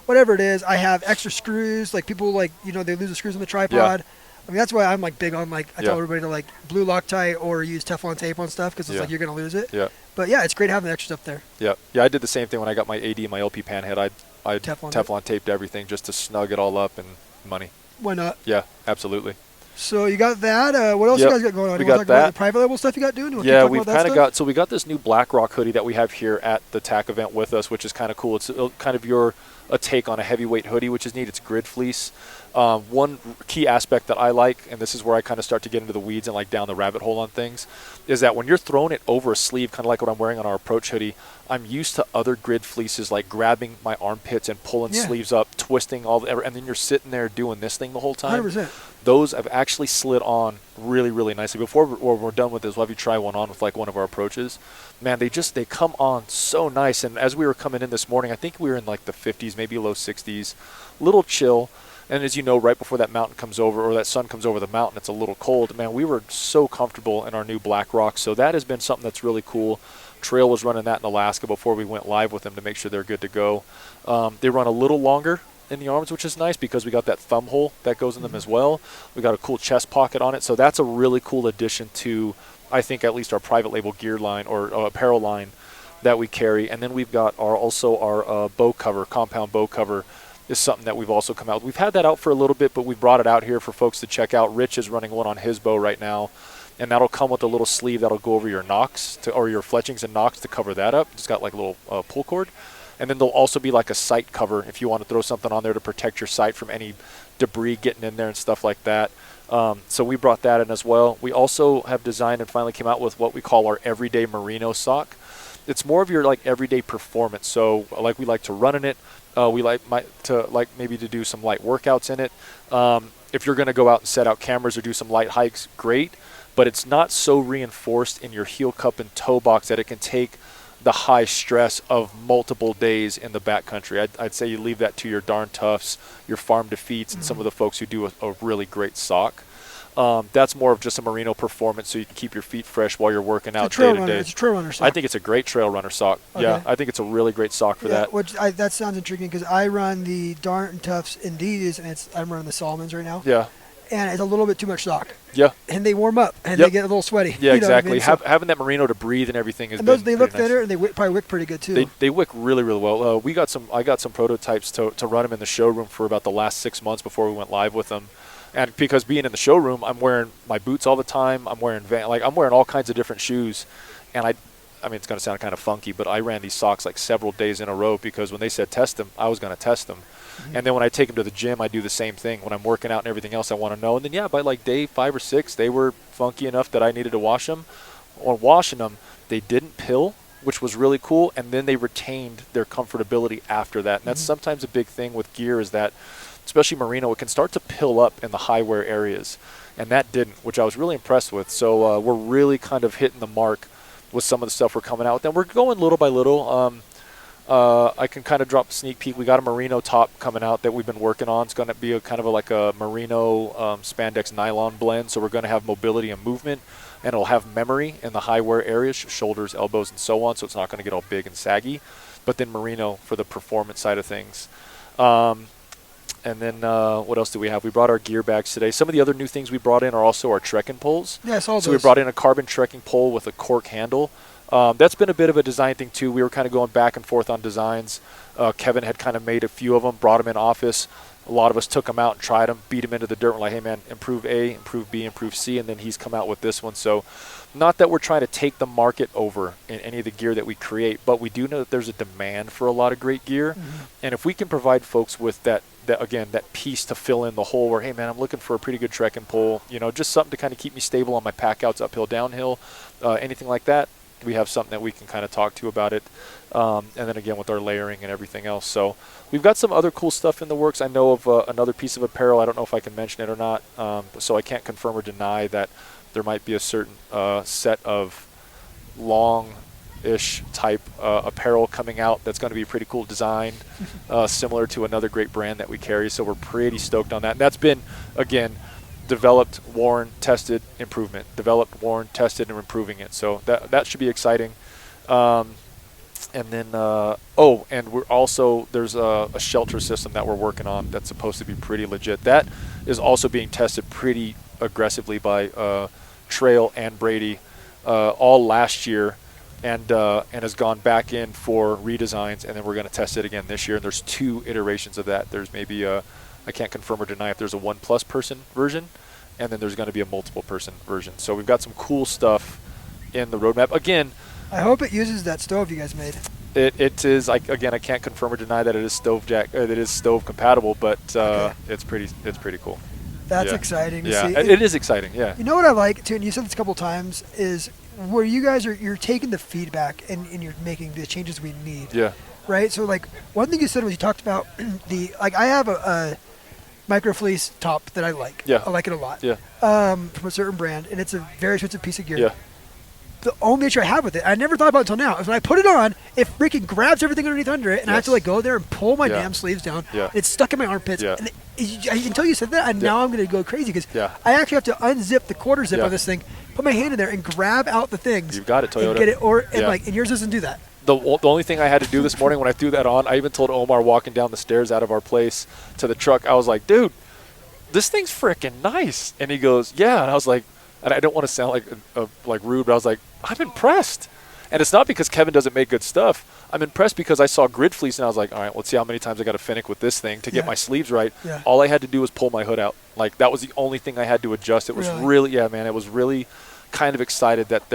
[SPEAKER 1] Whatever it is, I have extra screws. Like people they lose the screws on the tripod.
[SPEAKER 2] Yeah.
[SPEAKER 1] I mean, that's why I'm like big on I tell everybody to like blue Loctite or use Teflon tape on stuff because it's like you're gonna lose it.
[SPEAKER 2] Yeah.
[SPEAKER 1] But yeah, it's great having the extra stuff there.
[SPEAKER 2] Yeah. Yeah. I did the same thing when I got my AD and my LP pan head. I Teflon taped everything just to snug it all up and money.
[SPEAKER 1] Why not?
[SPEAKER 2] Yeah. Absolutely.
[SPEAKER 1] So you got that. What else you guys got going on?
[SPEAKER 2] We
[SPEAKER 1] you want
[SPEAKER 2] got
[SPEAKER 1] to talk about
[SPEAKER 2] that.
[SPEAKER 1] the private label stuff you got doing?
[SPEAKER 2] Yeah, we've kind of got. So we got this new BlackRock hoodie that we have here at the TAC event with us, which is kind of cool. It's kind of a take on a heavyweight hoodie, which is neat. It's grid fleece. One key aspect that I like, and this is where I kind of start to get into the weeds and like down the rabbit hole on things, is that when you're throwing it over a sleeve, kind of like what I'm wearing on our Approach hoodie, I'm used to other grid fleeces like grabbing my armpits and pulling sleeves up, twisting and then you're sitting there doing this thing the whole time.
[SPEAKER 1] 100%.
[SPEAKER 2] Those have actually slid on really, really nicely. Before we're done with this, we'll have you try one on with like one of our Approaches. Man, they come on so nice. And as we were coming in this morning, I think we were in like the 50s, maybe low 60s, little chill. And as you know, right before that mountain comes over or that sun comes over the mountain, it's a little cold. Man, we were so comfortable in our new BlackRock. So that has been something that's really cool. Trail was running that in Alaska before we went live with them to make sure they're good to go. They run a little longer in the arms, which is nice because we got that thumb hole that goes in them as well. We got a cool chest pocket on it. So that's a really cool addition to, I think, at least our private label gear line or apparel line that we carry. And then we've got our bow cover, compound bow cover is something that we've also come out with. We've had that out for a little bit, but we brought it out here for folks to check out. Rich is running one on his bow right now, and that'll come with a little sleeve that'll go over your nocks or your fletchings and nocks to cover that up. It's got like a little pull cord. And then there'll also be like a sight cover if you want to throw something on there to protect your sight from any debris getting in there and stuff like that. So we brought that in as well. We also have designed and finally came out with what we call our everyday merino sock. It's more of your like everyday performance. So like we like to run in it. We like maybe to do some light workouts in it. If you're going to go out and set out cameras or do some light hikes, great. But it's not so reinforced in your heel cup and toe box that it can take the high stress of multiple days in the backcountry. I'd say you leave that to your Darn Toughs, your Farm Defeats, and some of the folks who do a really great sock. That's more of just a merino performance so you can keep your feet fresh while you're working out day to day.
[SPEAKER 1] It's a trail runner sock.
[SPEAKER 2] I think it's a great trail runner sock. Okay. Yeah, I think it's a really great sock for that.
[SPEAKER 1] That sounds intriguing because I run the Darn Toughs in these, and I'm running the Solomons right now.
[SPEAKER 2] Yeah.
[SPEAKER 1] And it's a little bit too much sock.
[SPEAKER 2] Yeah.
[SPEAKER 1] And they warm up, and they get a little sweaty.
[SPEAKER 2] Yeah, exactly.
[SPEAKER 1] What I mean?
[SPEAKER 2] Having that merino to breathe and everything is.
[SPEAKER 1] And those they look thinner, and they probably wick pretty good too.
[SPEAKER 2] They wick really, really well. I got some prototypes to run them in the showroom for about the last 6 months before we went live with them. And because being in the showroom, I'm wearing my boots all the time. I'm wearing all kinds of different shoes, and I mean it's going to sound kind of funky, but I ran these socks like several days in a row because when they said test them, I was going to test them. Mm-hmm. And then when I take them to the gym, I do the same thing. When I'm working out and everything else, I want to know. And then by like day 5 or 6, they were funky enough that I needed to wash them. On washing them, they didn't pill, which was really cool, and then they retained their comfortability after that. And that's sometimes a big thing with gear is that, especially merino, it can start to pill up in the high wear areas, and that didn't, which I was really impressed with. So we're really kind of hitting the mark with some of the stuff we're coming out with. And we're going little by little. I can kind of drop a sneak peek. We got a merino top coming out that we've been working on. It's going to be a kind of like a merino spandex nylon blend. So we're going to have mobility and movement, and it'll have memory in the high wear areas, shoulders, elbows, and so on. So it's not going to get all big and saggy. But then merino for the performance side of things. And then what else do we have? We brought our gear bags today. Some of the other new things we brought in are also our trekking poles.
[SPEAKER 1] Yeah, I saw those.
[SPEAKER 2] So we brought in a carbon trekking pole with a cork handle. That's been a bit of a design thing, too. We were kind of going back and forth on designs. Kevin had kind of made a few of them, brought them in office. A lot of us took them out and tried them, beat them into the dirt. We're like, hey, man, improve A, improve B, improve C. And then he's come out with this one. So not that we're trying to take the market over in any of the gear that we create, but we do know that there's a demand for a lot of great gear. Mm-hmm. And if we can provide folks with that piece to fill in the hole where, hey, man, I'm looking for a pretty good trekking pole, just something to kind of keep me stable on my pack outs, uphill, downhill, anything like that, we have something that we can kind of talk to about it. And then again with our layering and everything else. So we've got some other cool stuff in the works. I know of another piece of apparel. I don't know if I can mention it or not. So I can't confirm or deny that there might be a certain set of long-ish type apparel coming out that's going to be pretty cool design, similar to another great brand that we carry. So we're pretty stoked on that. And that's been, again, developed, worn, tested, improvement. Developed, worn, tested, and improving it. So that should be exciting. And then, and we're also, there's a shelter system that we're working on that's supposed to be pretty legit. That is also being tested pretty aggressively by Trail and Brady all last year, and has gone back in for redesigns, and then we're going to test it again this year. And there's 2 iterations of that. There's maybe I can't confirm or deny if there's a 1+ person version, and then there's going to be a multiple person version. So we've got some cool stuff in the roadmap. Again,
[SPEAKER 1] I hope it uses that stove you guys made.
[SPEAKER 2] It is. I can't confirm or deny that it is stove compatible, but okay. It's pretty cool.
[SPEAKER 1] That's exciting to see.
[SPEAKER 2] It is exciting. Yeah.
[SPEAKER 1] You know what I like too, and you said this a couple times, is where you guys you're taking the feedback and you're making the changes we need.
[SPEAKER 2] Yeah.
[SPEAKER 1] Right. So like one thing you said was you talked about I have a micro fleece top that I like.
[SPEAKER 2] Yeah.
[SPEAKER 1] I like it a lot.
[SPEAKER 2] Yeah.
[SPEAKER 1] From a certain brand, and it's a very expensive piece of gear.
[SPEAKER 2] Yeah.
[SPEAKER 1] The only issue I have with it, I never thought about it until now, is when I put it on, it freaking grabs everything underneath under it, and I have to go there and pull my damn sleeves down.
[SPEAKER 2] Yeah.
[SPEAKER 1] It's stuck in my armpits.
[SPEAKER 2] Yeah.
[SPEAKER 1] And until you said that, and now I'm going to go crazy because I actually have to unzip the quarter zip on this thing, put my hand in there, and grab out the things.
[SPEAKER 2] You've got it, Toyota.
[SPEAKER 1] And get it, and yours doesn't do that.
[SPEAKER 2] The only thing I had to do this morning when I threw that on, I even told Omar walking down the stairs out of our place to the truck, I was like, dude, this thing's freaking nice. And he goes, yeah. And I was like, and I don't want to sound like rude, but I was like, I'm impressed. And it's not because Kevin doesn't make good stuff. I'm impressed because I saw grid fleece and I was like, all right, let's see how many times I got to finick with this thing to get my sleeves right. Yeah. All I had to do was pull my hood out. Like that was the only thing I had to adjust. It was really it was really kind of excited that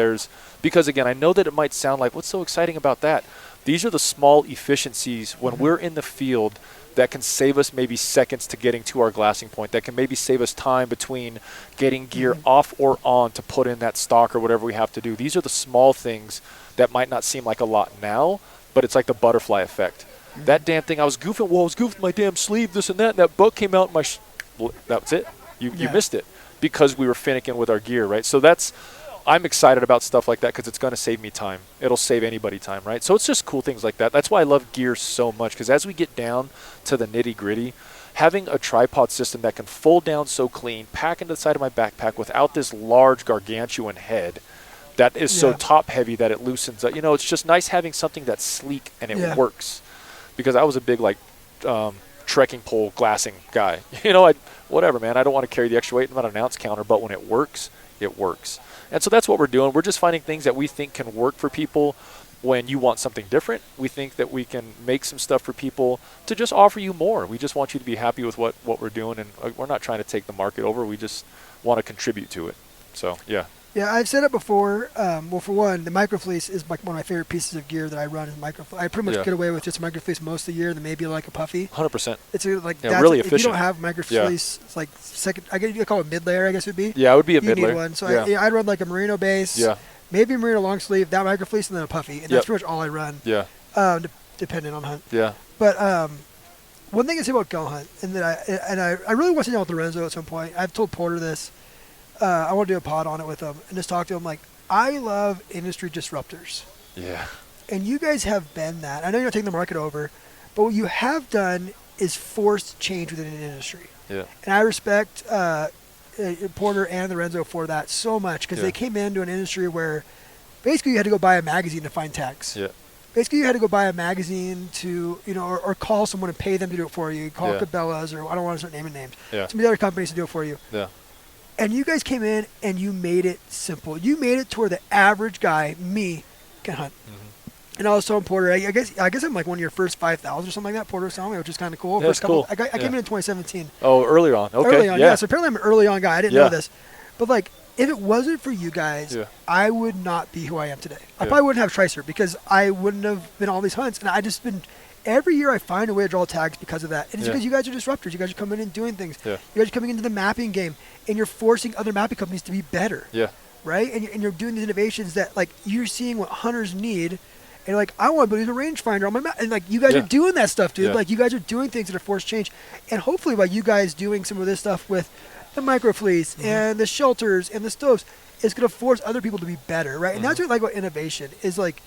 [SPEAKER 2] because again, I know that it might sound like, what's so exciting about that? These are the small efficiencies when we're in the field that can save us maybe seconds to getting to our glassing point, that can maybe save us time between getting gear off or on to put in that stock or whatever we have to do. These are the small things that might not seem like a lot now, but it's like the butterfly effect. That damn thing, I was goofing my damn sleeve, this and that book came out, that's it. You missed it because we were finicking with our gear, right? So I'm excited about stuff like that because it's going to save me time. It'll save anybody time, right? So it's just cool things like that. That's why I love gear so much, because as we get down to the nitty-gritty, having a tripod system that can fold down so clean, pack into the side of my backpack without this large gargantuan head that is so top-heavy that it loosens up. It's just nice having something that's sleek and it works. Because I was a big, trekking pole glassing guy. Whatever, man. I don't want to carry the extra weight. I'm not an ounce counter, but when it works, it works. And so that's what we're doing. We're just finding things that we think can work for people when you want something different. We think that we can make some stuff for people to just offer you more. We just want you to be happy with what we're doing, and we're not trying to take the market over. We just want to contribute to it. So, yeah.
[SPEAKER 1] Yeah, I've said it before. Well, for one, the microfleece is one of my favorite pieces of gear that I run. Is microfleece. I pretty much get away with just microfleece most of the year, and maybe like a puffy.
[SPEAKER 2] 100%.
[SPEAKER 1] It's that's
[SPEAKER 2] really efficient.
[SPEAKER 1] If you don't have microfleece, it's like second. I guess you call it mid-layer. I guess it would be.
[SPEAKER 2] Yeah, it would be a
[SPEAKER 1] you
[SPEAKER 2] mid-layer.
[SPEAKER 1] Need one. So I'd run like a merino base.
[SPEAKER 2] Yeah.
[SPEAKER 1] Maybe a merino long sleeve, that microfleece, and then a puffy, and that's pretty much all I run.
[SPEAKER 2] Yeah.
[SPEAKER 1] Depending on hunt.
[SPEAKER 2] Yeah.
[SPEAKER 1] But one thing I say about GOHUNT, and that I really want to sit down with Lorenzo at some point. I've told Porter this. I want to do a pod on it with him and just talk to him. Like, I love industry disruptors.
[SPEAKER 2] Yeah.
[SPEAKER 1] And you guys have been that. I know you're not taking the market over, but what you have done is forced change within an industry.
[SPEAKER 2] Yeah.
[SPEAKER 1] And I respect Porter and Lorenzo for that so much because they came into an industry where basically you had to go buy a magazine to find tags.
[SPEAKER 2] Yeah.
[SPEAKER 1] Basically, you had to go buy a magazine to, or call someone and pay them to do it for you. Call Cabela's, or I don't want to start naming names.
[SPEAKER 2] Yeah.
[SPEAKER 1] Some of the other companies to do it for you.
[SPEAKER 2] Yeah.
[SPEAKER 1] And you guys came in and you made it simple. You made it to where the average guy, me, can hunt. Mm-hmm. And I was telling Porter, I guess I'm like one of your first 5,000 or something like that. Porter was telling me, which is kind of cool.
[SPEAKER 2] Yeah, that's cool.
[SPEAKER 1] I came in 2017.
[SPEAKER 2] Oh, early on. Okay.
[SPEAKER 1] Early on, yeah. So apparently I'm an early on guy. I didn't know this. But like, if it wasn't for you guys, I would not be who I am today. I probably wouldn't have Tricer because I wouldn't have been all these hunts. And I just been, every year I find a way to draw tags because of that. And it's because you guys are disruptors. You guys are coming in and doing things.
[SPEAKER 2] Yeah.
[SPEAKER 1] You guys are coming into the mapping game and you're forcing other mapping companies to be better.
[SPEAKER 2] Yeah.
[SPEAKER 1] Right? And you're doing these innovations that like you're seeing what hunters need. And like, I want to build a rangefinder on my map. And like, you guys are doing that stuff, dude. Like, you guys are doing things that are forced change. And hopefully by you guys doing some of this stuff with the microfleece and the shelters and the stoves, it's going to force other people to be better, right? And that's what I like about innovation is like,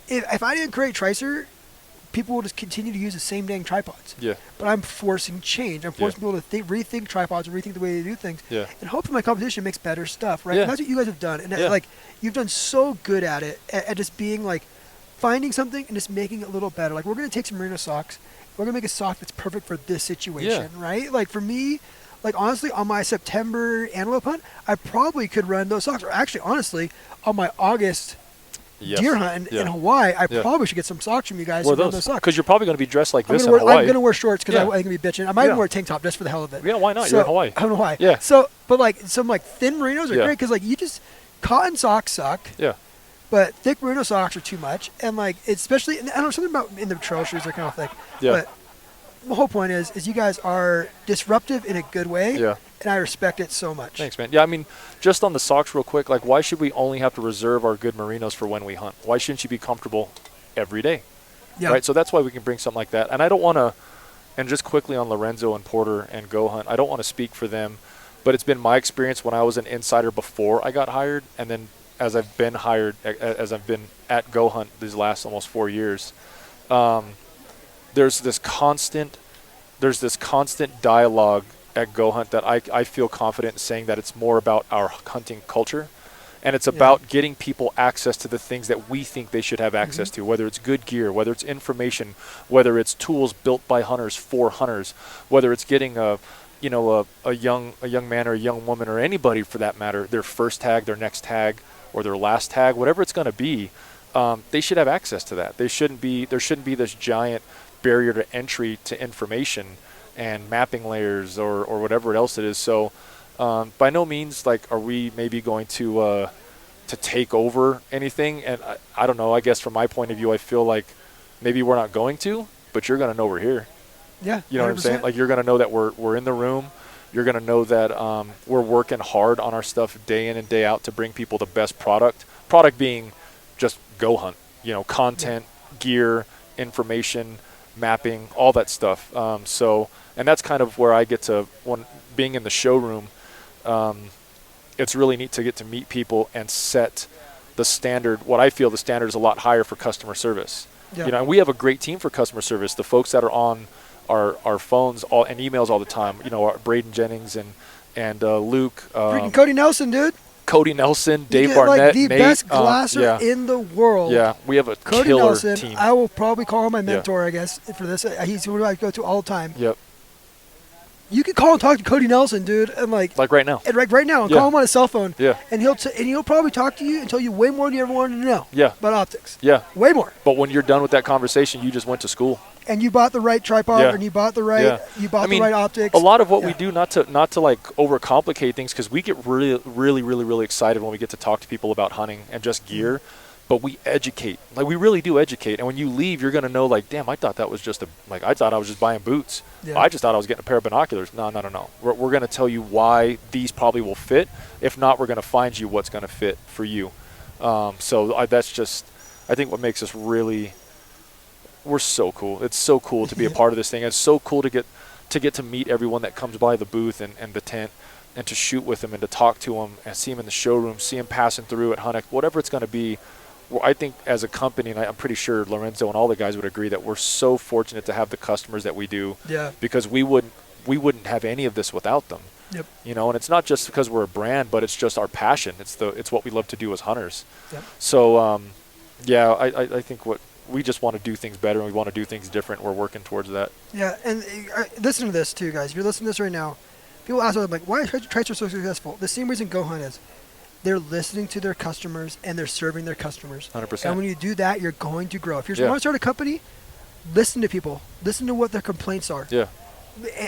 [SPEAKER 1] if I didn't create Tricer, people will just continue to use the same dang tripods. Yeah. But I'm forcing change. I'm forcing people to rethink tripods and rethink the way they do things. Yeah. And hopefully my competition makes better stuff, right? Yeah. And that's what you guys have done. And like, you've done so good at it, at just being like, finding something and just making it a little better. Like, we're going to take some merino socks. We're going to make a sock that's perfect for this situation, right? Like, for me, like, honestly, on my September antelope hunt, I probably could run those socks. Or actually, honestly, on my August deer hunt in Hawaii, I probably should get some socks from you guys to run those socks.
[SPEAKER 2] Because you're probably going to be dressed like this in Hawaii.
[SPEAKER 1] I'm going to wear shorts because I'm going to be bitching. I might even wear a tank top just for the hell of it.
[SPEAKER 2] Yeah, why not? You're in Hawaii.
[SPEAKER 1] I'm in Hawaii.
[SPEAKER 2] Yeah.
[SPEAKER 1] So, but like, some like thin merinos are great because like you just, cotton socks suck.
[SPEAKER 2] Yeah.
[SPEAKER 1] But thick merino socks are too much. And like, especially, and I don't know, something about in the trail shoes are kind of thick. Yeah. But the whole point is you guys are disruptive in a good way. Yeah. And I respect it so much.
[SPEAKER 2] Thanks, man. Yeah, I mean, just on the socks real quick, like, why should we only have to reserve our good merinos for when we hunt? Why shouldn't you be comfortable every day? Yeah. Right? So that's why we can bring something like that. And I don't want to, and just quickly on Lorenzo and Porter and GOHUNT, I don't want to speak for them, but it's been my experience when I was an insider before I got hired, and then as I've been hired, as I've been at GOHUNT these last almost 4 years, there's this constant dialogue at GOHUNT that I feel confident in saying that it's more about our hunting culture, and it's about getting people access to the things that we think they should have access to, whether it's good gear, whether it's information, whether it's tools built by hunters for hunters, whether it's getting a young man or a young woman or anybody for that matter, their first tag, their next tag, or their last tag, whatever it's going to be, they should have access to that. There shouldn't be this giant barrier to entry to information and mapping layers or whatever else it is. So by no means like are we maybe going to take over anything. And I don't know, I guess from my point of view, I feel like maybe we're not going to, but you're going to know we're here.
[SPEAKER 1] Yeah.
[SPEAKER 2] You know 100%. What I'm saying? Like, you're going to know that we're in the room. You're going to know that we're working hard on our stuff day in and day out to bring people the best product. Product being just GOHUNT, content, gear, information, mapping, all that stuff. And that's kind of where I get to, when being in the showroom, it's really neat to get to meet people and set the standard. What I feel the standard is a lot higher for customer service. Yeah. And we have a great team for customer service. The folks that are on our phones and emails all the time, Braden Jennings and Luke.
[SPEAKER 1] Freaking Cody Nelson, dude.
[SPEAKER 2] Cody Nelson, Dave Barnett,
[SPEAKER 1] like the Nate, best glasser in the world.
[SPEAKER 2] Yeah, we have a
[SPEAKER 1] Cody
[SPEAKER 2] killer
[SPEAKER 1] Nelson,
[SPEAKER 2] team.
[SPEAKER 1] I will probably call him my mentor, I guess, for this. He's who I go to all the time.
[SPEAKER 2] Yep.
[SPEAKER 1] You can call and talk to Cody Nelson, dude, and like
[SPEAKER 2] right now.
[SPEAKER 1] And right now, and call him on his cell phone.
[SPEAKER 2] Yeah.
[SPEAKER 1] And he'll probably talk to you and tell you way more than you ever wanted to know.
[SPEAKER 2] Yeah.
[SPEAKER 1] About optics.
[SPEAKER 2] Yeah.
[SPEAKER 1] Way more.
[SPEAKER 2] But when you're done with that conversation, you just went to school.
[SPEAKER 1] And you bought the right tripod, and you bought the right, the right optics.
[SPEAKER 2] A lot of what we do, not to like overcomplicate things, because we get really, really, really, really excited when we get to talk to people about hunting and just gear. But we educate, like we really do educate. And when you leave, you're gonna know, like, damn, I thought that was just I thought I was just buying boots. Yeah. I just thought I was getting a pair of binoculars. No. We're gonna tell you why these probably will fit. If not, we're gonna find you what's gonna fit for you. That's just, I think, what makes us really. We're so cool. It's so cool to be a part of this thing. It's so cool to get to meet everyone that comes by the booth and the tent. and to shoot with them and to talk to them and see them in the showroom, see them passing through at Hunt, whatever it's going to be. Well, I think as a company, and I'm pretty sure Lorenzo and all the guys would agree that we're so fortunate to have the customers that we do.
[SPEAKER 1] Yeah.
[SPEAKER 2] Because we wouldn't have any of this without them.
[SPEAKER 1] Yep.
[SPEAKER 2] You know, and it's not just because we're a brand, but it's just our passion. It's what we love to do as hunters.
[SPEAKER 1] Yep.
[SPEAKER 2] So, yeah, I think we just want to do things better and we want to do things different. We're working towards that.
[SPEAKER 1] Yeah, and listen to this too, guys. If you're listening to this right now, people ask me, like, why is Tricer so successful? The same reason GOHUNT is. They're listening to their customers and they're serving their customers.
[SPEAKER 2] 100%.
[SPEAKER 1] And when you do that, you're going to grow. If you
[SPEAKER 2] Yeah.
[SPEAKER 1] want to start a company, listen to people. Listen to what their complaints are.
[SPEAKER 2] Yeah.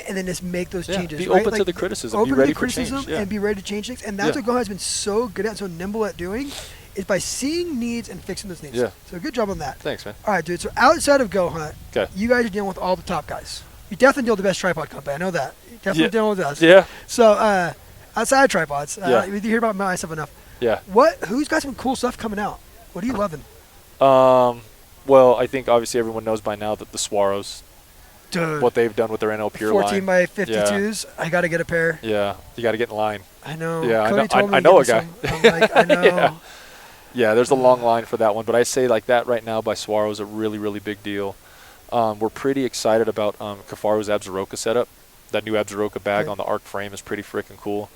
[SPEAKER 1] And then just make those changes.
[SPEAKER 2] Be
[SPEAKER 1] right?
[SPEAKER 2] open
[SPEAKER 1] Like,
[SPEAKER 2] to the criticism.
[SPEAKER 1] Open
[SPEAKER 2] Be ready
[SPEAKER 1] to the
[SPEAKER 2] for
[SPEAKER 1] criticism
[SPEAKER 2] change. Yeah.
[SPEAKER 1] and be ready to change things. And that's
[SPEAKER 2] Yeah.
[SPEAKER 1] what GOHUNT has been so good at, so nimble at doing, is by seeing needs and fixing those needs.
[SPEAKER 2] Yeah.
[SPEAKER 1] So good job on that.
[SPEAKER 2] Thanks, man.
[SPEAKER 1] All right, dude. So outside of GOHUNT,
[SPEAKER 2] 'Kay.
[SPEAKER 1] you guys are dealing with all the top guys. You definitely deal with the best tripod company. I know that. You definitely
[SPEAKER 2] Yeah.
[SPEAKER 1] dealing with us.
[SPEAKER 2] Yeah.
[SPEAKER 1] So outside of tripods,
[SPEAKER 2] Yeah.
[SPEAKER 1] you hear about my stuff enough.
[SPEAKER 2] Yeah.
[SPEAKER 1] Who's got some cool stuff coming out? What are you loving?
[SPEAKER 2] Well, I think obviously everyone knows by now that the Swaros,
[SPEAKER 1] Dude,
[SPEAKER 2] what they've done with their NL Pure
[SPEAKER 1] 14
[SPEAKER 2] line.
[SPEAKER 1] by 52s. I got to get a pair.
[SPEAKER 2] Yeah. You got to get in line.
[SPEAKER 1] I know.
[SPEAKER 2] Yeah, I
[SPEAKER 1] Cody
[SPEAKER 2] know-
[SPEAKER 1] told me
[SPEAKER 2] I
[SPEAKER 1] to
[SPEAKER 2] know
[SPEAKER 1] get
[SPEAKER 2] a
[SPEAKER 1] me some. I'm like, I know.
[SPEAKER 2] Yeah. Yeah, there's a long line for that one, but I say like that right now by Swaro is a really, really big deal. We're pretty excited about Kafaru's Absaroka setup. That new Absaroka bag
[SPEAKER 1] Okay.
[SPEAKER 2] on the Arc frame is pretty freaking cool.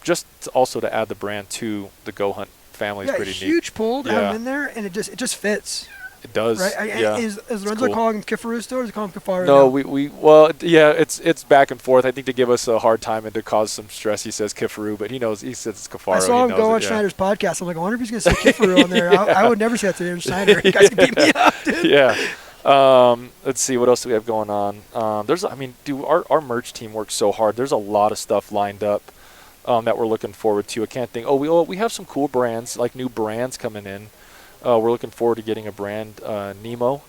[SPEAKER 2] Just also to add the brand to the GOHUNT family is pretty neat.
[SPEAKER 1] Huge pull to have
[SPEAKER 2] Yeah.
[SPEAKER 1] him in there, and it just fits.
[SPEAKER 2] It does.
[SPEAKER 1] Right?
[SPEAKER 2] Yeah.
[SPEAKER 1] Is Lorenzo
[SPEAKER 2] cool.
[SPEAKER 1] calling him Kifaru still, or is he calling him Kafaru?
[SPEAKER 2] No,
[SPEAKER 1] now?
[SPEAKER 2] well, yeah, it's back and forth. I think to give us a hard time and to cause some stress, he says Kifaru, but he says it's Kafaru.
[SPEAKER 1] I saw him
[SPEAKER 2] He
[SPEAKER 1] go on
[SPEAKER 2] knows it, yeah.
[SPEAKER 1] Schneider's podcast. I'm like, I wonder if he's going to say Kifaru on there. I would never say that to him, Schneider. You guys can beat me up, dude.
[SPEAKER 2] Yeah. Let's see what else do we have going on. Dude, our merch team works so hard. There's a lot of stuff lined up that we're looking forward to. I can't think. We have some cool brands, like new brands coming in. We're looking forward to getting a brand, Nemo.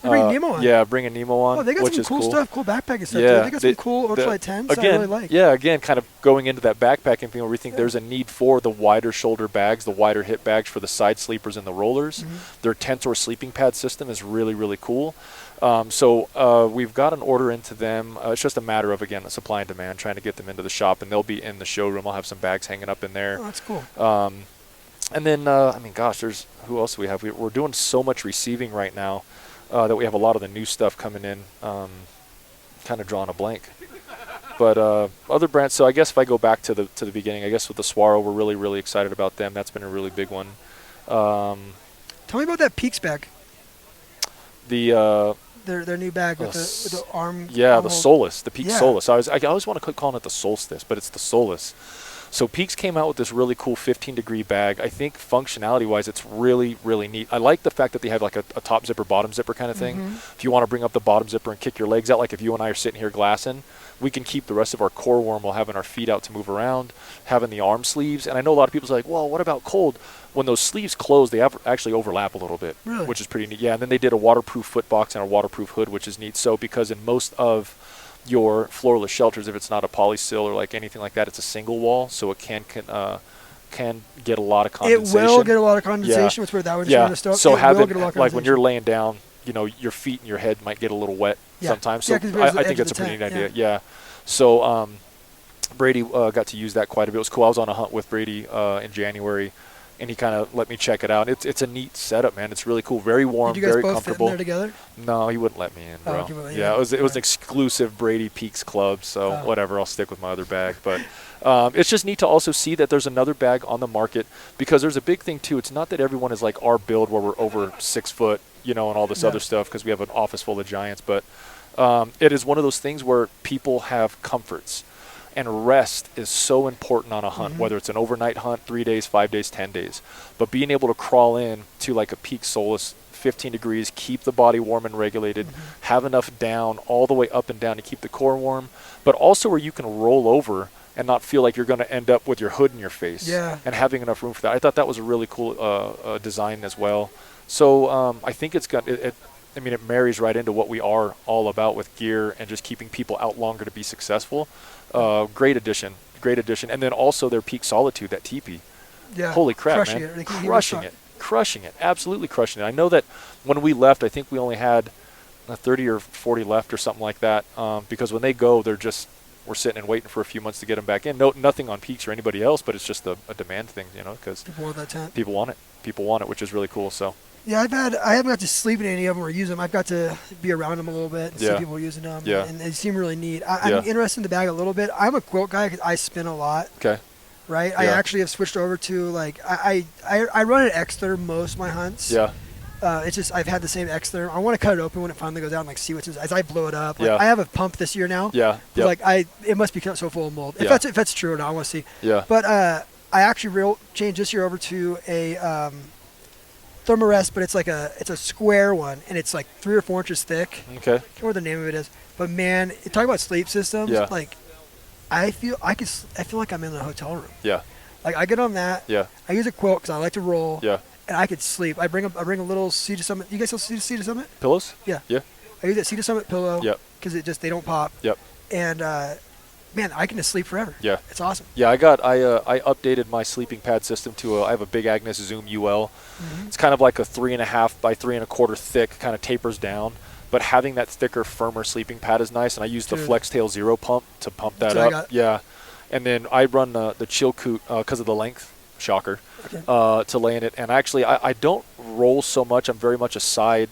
[SPEAKER 1] They're bringing Nemo on.
[SPEAKER 2] Yeah, bringing Nemo on.
[SPEAKER 1] Oh, they got
[SPEAKER 2] which
[SPEAKER 1] some
[SPEAKER 2] is
[SPEAKER 1] cool stuff, cool backpacking stuff.
[SPEAKER 2] Yeah,
[SPEAKER 1] Too. They got some cool ultralight 10s
[SPEAKER 2] again,
[SPEAKER 1] I really like.
[SPEAKER 2] Yeah, again, kind of going into that backpacking thing where we think there's a need for the wider shoulder bags, the wider hip bags for the side sleepers and the rollers.
[SPEAKER 1] Mm-hmm.
[SPEAKER 2] Their Tensor sleeping pad system is really, really cool. So we've got an order into them. It's just a matter of, again, supply and demand, trying to get them into the shop, and they'll be in the showroom. I'll have some bags hanging up in there.
[SPEAKER 1] Oh, that's cool.
[SPEAKER 2] And then, there's who else do we have? We're doing so much receiving right now that we have a lot of the new stuff coming in. Kind of drawing a blank. But other brands, so I guess if I go back to the beginning, I guess with the Swaro, we're really, really excited about them. That's been a really big one.
[SPEAKER 1] Tell me about that Peaks bag.
[SPEAKER 2] The
[SPEAKER 1] Their new bag with the arm.
[SPEAKER 2] yeah,
[SPEAKER 1] arm
[SPEAKER 2] the
[SPEAKER 1] hold.
[SPEAKER 2] Solus, the Peaks
[SPEAKER 1] Yeah.
[SPEAKER 2] Solus. I always want to quit calling it the Solstice, but it's the Solus. So Peaks came out with this really cool 15-degree bag. I think functionality-wise, it's really, really neat. I like the fact that they have like a top zipper, bottom zipper kind of thing.
[SPEAKER 1] Mm-hmm.
[SPEAKER 2] If you want to bring up the bottom zipper and kick your legs out, like if you and I are sitting here glassing, we can keep the rest of our core warm while having our feet out to move around, having the arm sleeves. And I know a lot of people are like, well, what about cold? When those sleeves close, they actually overlap a little bit,
[SPEAKER 1] Really?
[SPEAKER 2] which is pretty neat. Yeah, and then they did a waterproof foot box and a waterproof hood, which is neat. So because in most of your floorless shelters, if it's not a polysill or like anything like that, it's a single wall, so it can get a lot of condensation.
[SPEAKER 1] It will get a lot of condensation,
[SPEAKER 2] Yeah.
[SPEAKER 1] which that would
[SPEAKER 2] Yeah.
[SPEAKER 1] stuff.
[SPEAKER 2] So
[SPEAKER 1] it
[SPEAKER 2] have
[SPEAKER 1] will
[SPEAKER 2] it
[SPEAKER 1] get a lot of
[SPEAKER 2] like when you're
[SPEAKER 1] condensation.
[SPEAKER 2] laying down, your feet and your head might get a little wet
[SPEAKER 1] Yeah.
[SPEAKER 2] sometimes.
[SPEAKER 1] Yeah,
[SPEAKER 2] So
[SPEAKER 1] 'cause there's the
[SPEAKER 2] I
[SPEAKER 1] edge
[SPEAKER 2] think
[SPEAKER 1] of
[SPEAKER 2] that's a
[SPEAKER 1] the
[SPEAKER 2] pretty neat
[SPEAKER 1] tent,
[SPEAKER 2] idea. Yeah. So Brady got to use that quite a bit. It was cool. I was on a hunt with Brady in January, and he kind of let me check it out. It's a neat setup, man. It's really cool. Very warm,
[SPEAKER 1] Did you guys
[SPEAKER 2] very
[SPEAKER 1] both
[SPEAKER 2] comfortable.
[SPEAKER 1] fit in there together?
[SPEAKER 2] No, he wouldn't let me in, bro.
[SPEAKER 1] okay, well,
[SPEAKER 2] yeah, it was an
[SPEAKER 1] right.
[SPEAKER 2] exclusive Brady Peaks club, so
[SPEAKER 1] Oh.
[SPEAKER 2] whatever. I'll stick with my other bag. But it's just neat to also see that there's another bag on the market, because there's a big thing too. It's not that everyone is like our build where we're over 6 foot, and all this
[SPEAKER 1] Yeah.
[SPEAKER 2] other stuff, because we have an office full of giants. But it is one of those things where people have comforts. And rest is so important on a hunt,
[SPEAKER 1] Mm-hmm.
[SPEAKER 2] whether it's an overnight hunt, 3 days, 5 days, 10 days. But being able to crawl in to like a Peak Solus, 15 degrees, keep the body warm and regulated, have enough down all the way up and down to keep the core warm, but also where you can roll over and not feel like you're going to end up with your hood in your face.
[SPEAKER 1] Yeah.
[SPEAKER 2] And having enough room for that. I thought that was a really cool design as well. So I think it's got it marries right into what we are all about with gear and just keeping people out longer to be successful. Great addition. And then also their Peak Solitude, that teepee.
[SPEAKER 1] Yeah.
[SPEAKER 2] Holy crap,
[SPEAKER 1] Crushing
[SPEAKER 2] man.
[SPEAKER 1] it.
[SPEAKER 2] Crushing it. Absolutely crushing it. I know that when we left, I think we only had 30 or 40 left or something like that, because when they go, they're just we're sitting and waiting for a few months to get them back in. No, nothing on Peaks or anybody else, but it's just a demand thing, because
[SPEAKER 1] people want that tent.
[SPEAKER 2] People want it. People want it, which is really cool. So.
[SPEAKER 1] Yeah, I haven't got to sleep in any of them or use them. I've got to be around them a little bit and see people using them.
[SPEAKER 2] Yeah.
[SPEAKER 1] And they seem really neat. I'm interested in the bag a little bit. I'm a quilt guy because I spin a lot.
[SPEAKER 2] Okay.
[SPEAKER 1] Right? Yeah. I actually have switched over to, I run an X-therm most of my hunts.
[SPEAKER 2] Yeah.
[SPEAKER 1] It's just I've had the same X-therm. I want to cut it open when it finally goes out and see what's inside. As I blow it up. I have a pump this year now.
[SPEAKER 2] Yeah.
[SPEAKER 1] It must be so full of mold. If that's true or not, I want to see.
[SPEAKER 2] Yeah.
[SPEAKER 1] But I actually changed this year over to a Thermarest, but it's a square one, and it's 3 or 4 inches thick.
[SPEAKER 2] Okay.
[SPEAKER 1] I can't remember what the name of it is. But man, talk about sleep systems.
[SPEAKER 2] Yeah.
[SPEAKER 1] I feel like I'm in a hotel room.
[SPEAKER 2] Yeah.
[SPEAKER 1] I get on that.
[SPEAKER 2] Yeah.
[SPEAKER 1] I use a quilt because I like to roll.
[SPEAKER 2] Yeah.
[SPEAKER 1] And I could sleep. I bring a little Cedar Summit. You guys sell Cedar Summit?
[SPEAKER 2] Pillows?
[SPEAKER 1] Yeah.
[SPEAKER 2] Yeah.
[SPEAKER 1] I use that Cedar Summit pillow.
[SPEAKER 2] Yep.
[SPEAKER 1] Because they don't pop.
[SPEAKER 2] Yep.
[SPEAKER 1] And man, I can just sleep forever.
[SPEAKER 2] Yeah.
[SPEAKER 1] It's awesome.
[SPEAKER 2] Yeah, I updated my sleeping pad system to I have a Big Agnes Zoom UL. Mm-hmm. It's kind of like a 3.5 by 3 1/4 thick, kind of tapers down. But having that thicker, firmer sleeping pad is nice, and I use the FlexTail Zero pump to pump that up. Yeah. And then I run the Chilkoot because of the length, shocker, to lay in it. And actually, I don't roll so much. I'm very much a side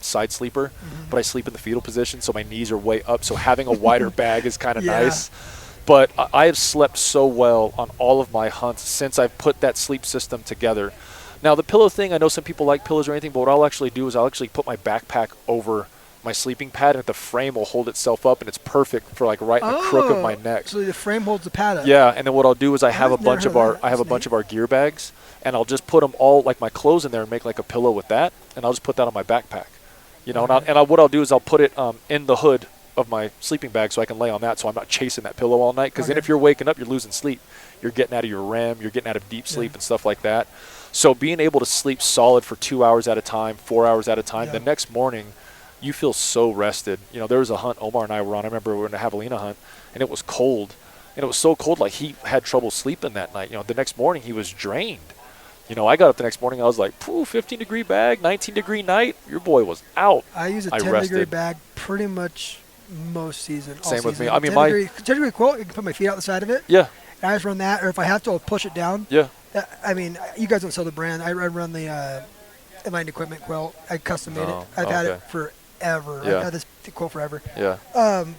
[SPEAKER 2] sleeper, but I sleep in the fetal position, so my knees are way up. So having a wider bag is kind of nice. But I have slept so well on all of my hunts since I've put that sleep system together. Now, the pillow thing, I know some people like pillows or anything, but what I'll actually do is I'll actually put my backpack over my sleeping pad, and the frame will hold itself up, and it's perfect for right in the crook of my neck.
[SPEAKER 1] So the frame holds the pad up.
[SPEAKER 2] Yeah, and then what I'll do is I have a bunch of our gear bags, and I'll just put them all my clothes in there and make a pillow with that, and I'll just put that on my backpack. What I'll do is I'll put it in the hood of my sleeping bag so I can lay on that, so I'm not chasing that pillow all night. Because then if you're waking up, you're losing sleep. You're getting out of your REM. You're getting out of deep sleep and stuff like that. So being able to sleep solid for 2 hours at a time, 4 hours at a time, the next morning, you feel so rested. There was a hunt Omar and I were on. I remember we were in a javelina hunt, and it was cold. And it was so cold, he had trouble sleeping that night. The next morning, he was drained. I got up the next morning, I was like, 15-degree bag, 19-degree night. Your boy was out.
[SPEAKER 1] I use a 10-degree bag pretty much most season.
[SPEAKER 2] Same with me. I mean,
[SPEAKER 1] 10-degree quilt, I can put my feet out the side of it.
[SPEAKER 2] Yeah.
[SPEAKER 1] And I just run that, or if I have to, I'll push it down.
[SPEAKER 2] Yeah.
[SPEAKER 1] I mean, you guys don't sell the brand. I run the Enlightened Equipment quilt. I custom made it. I've had it forever.
[SPEAKER 2] Yeah.
[SPEAKER 1] I've had this quilt forever.
[SPEAKER 2] Yeah.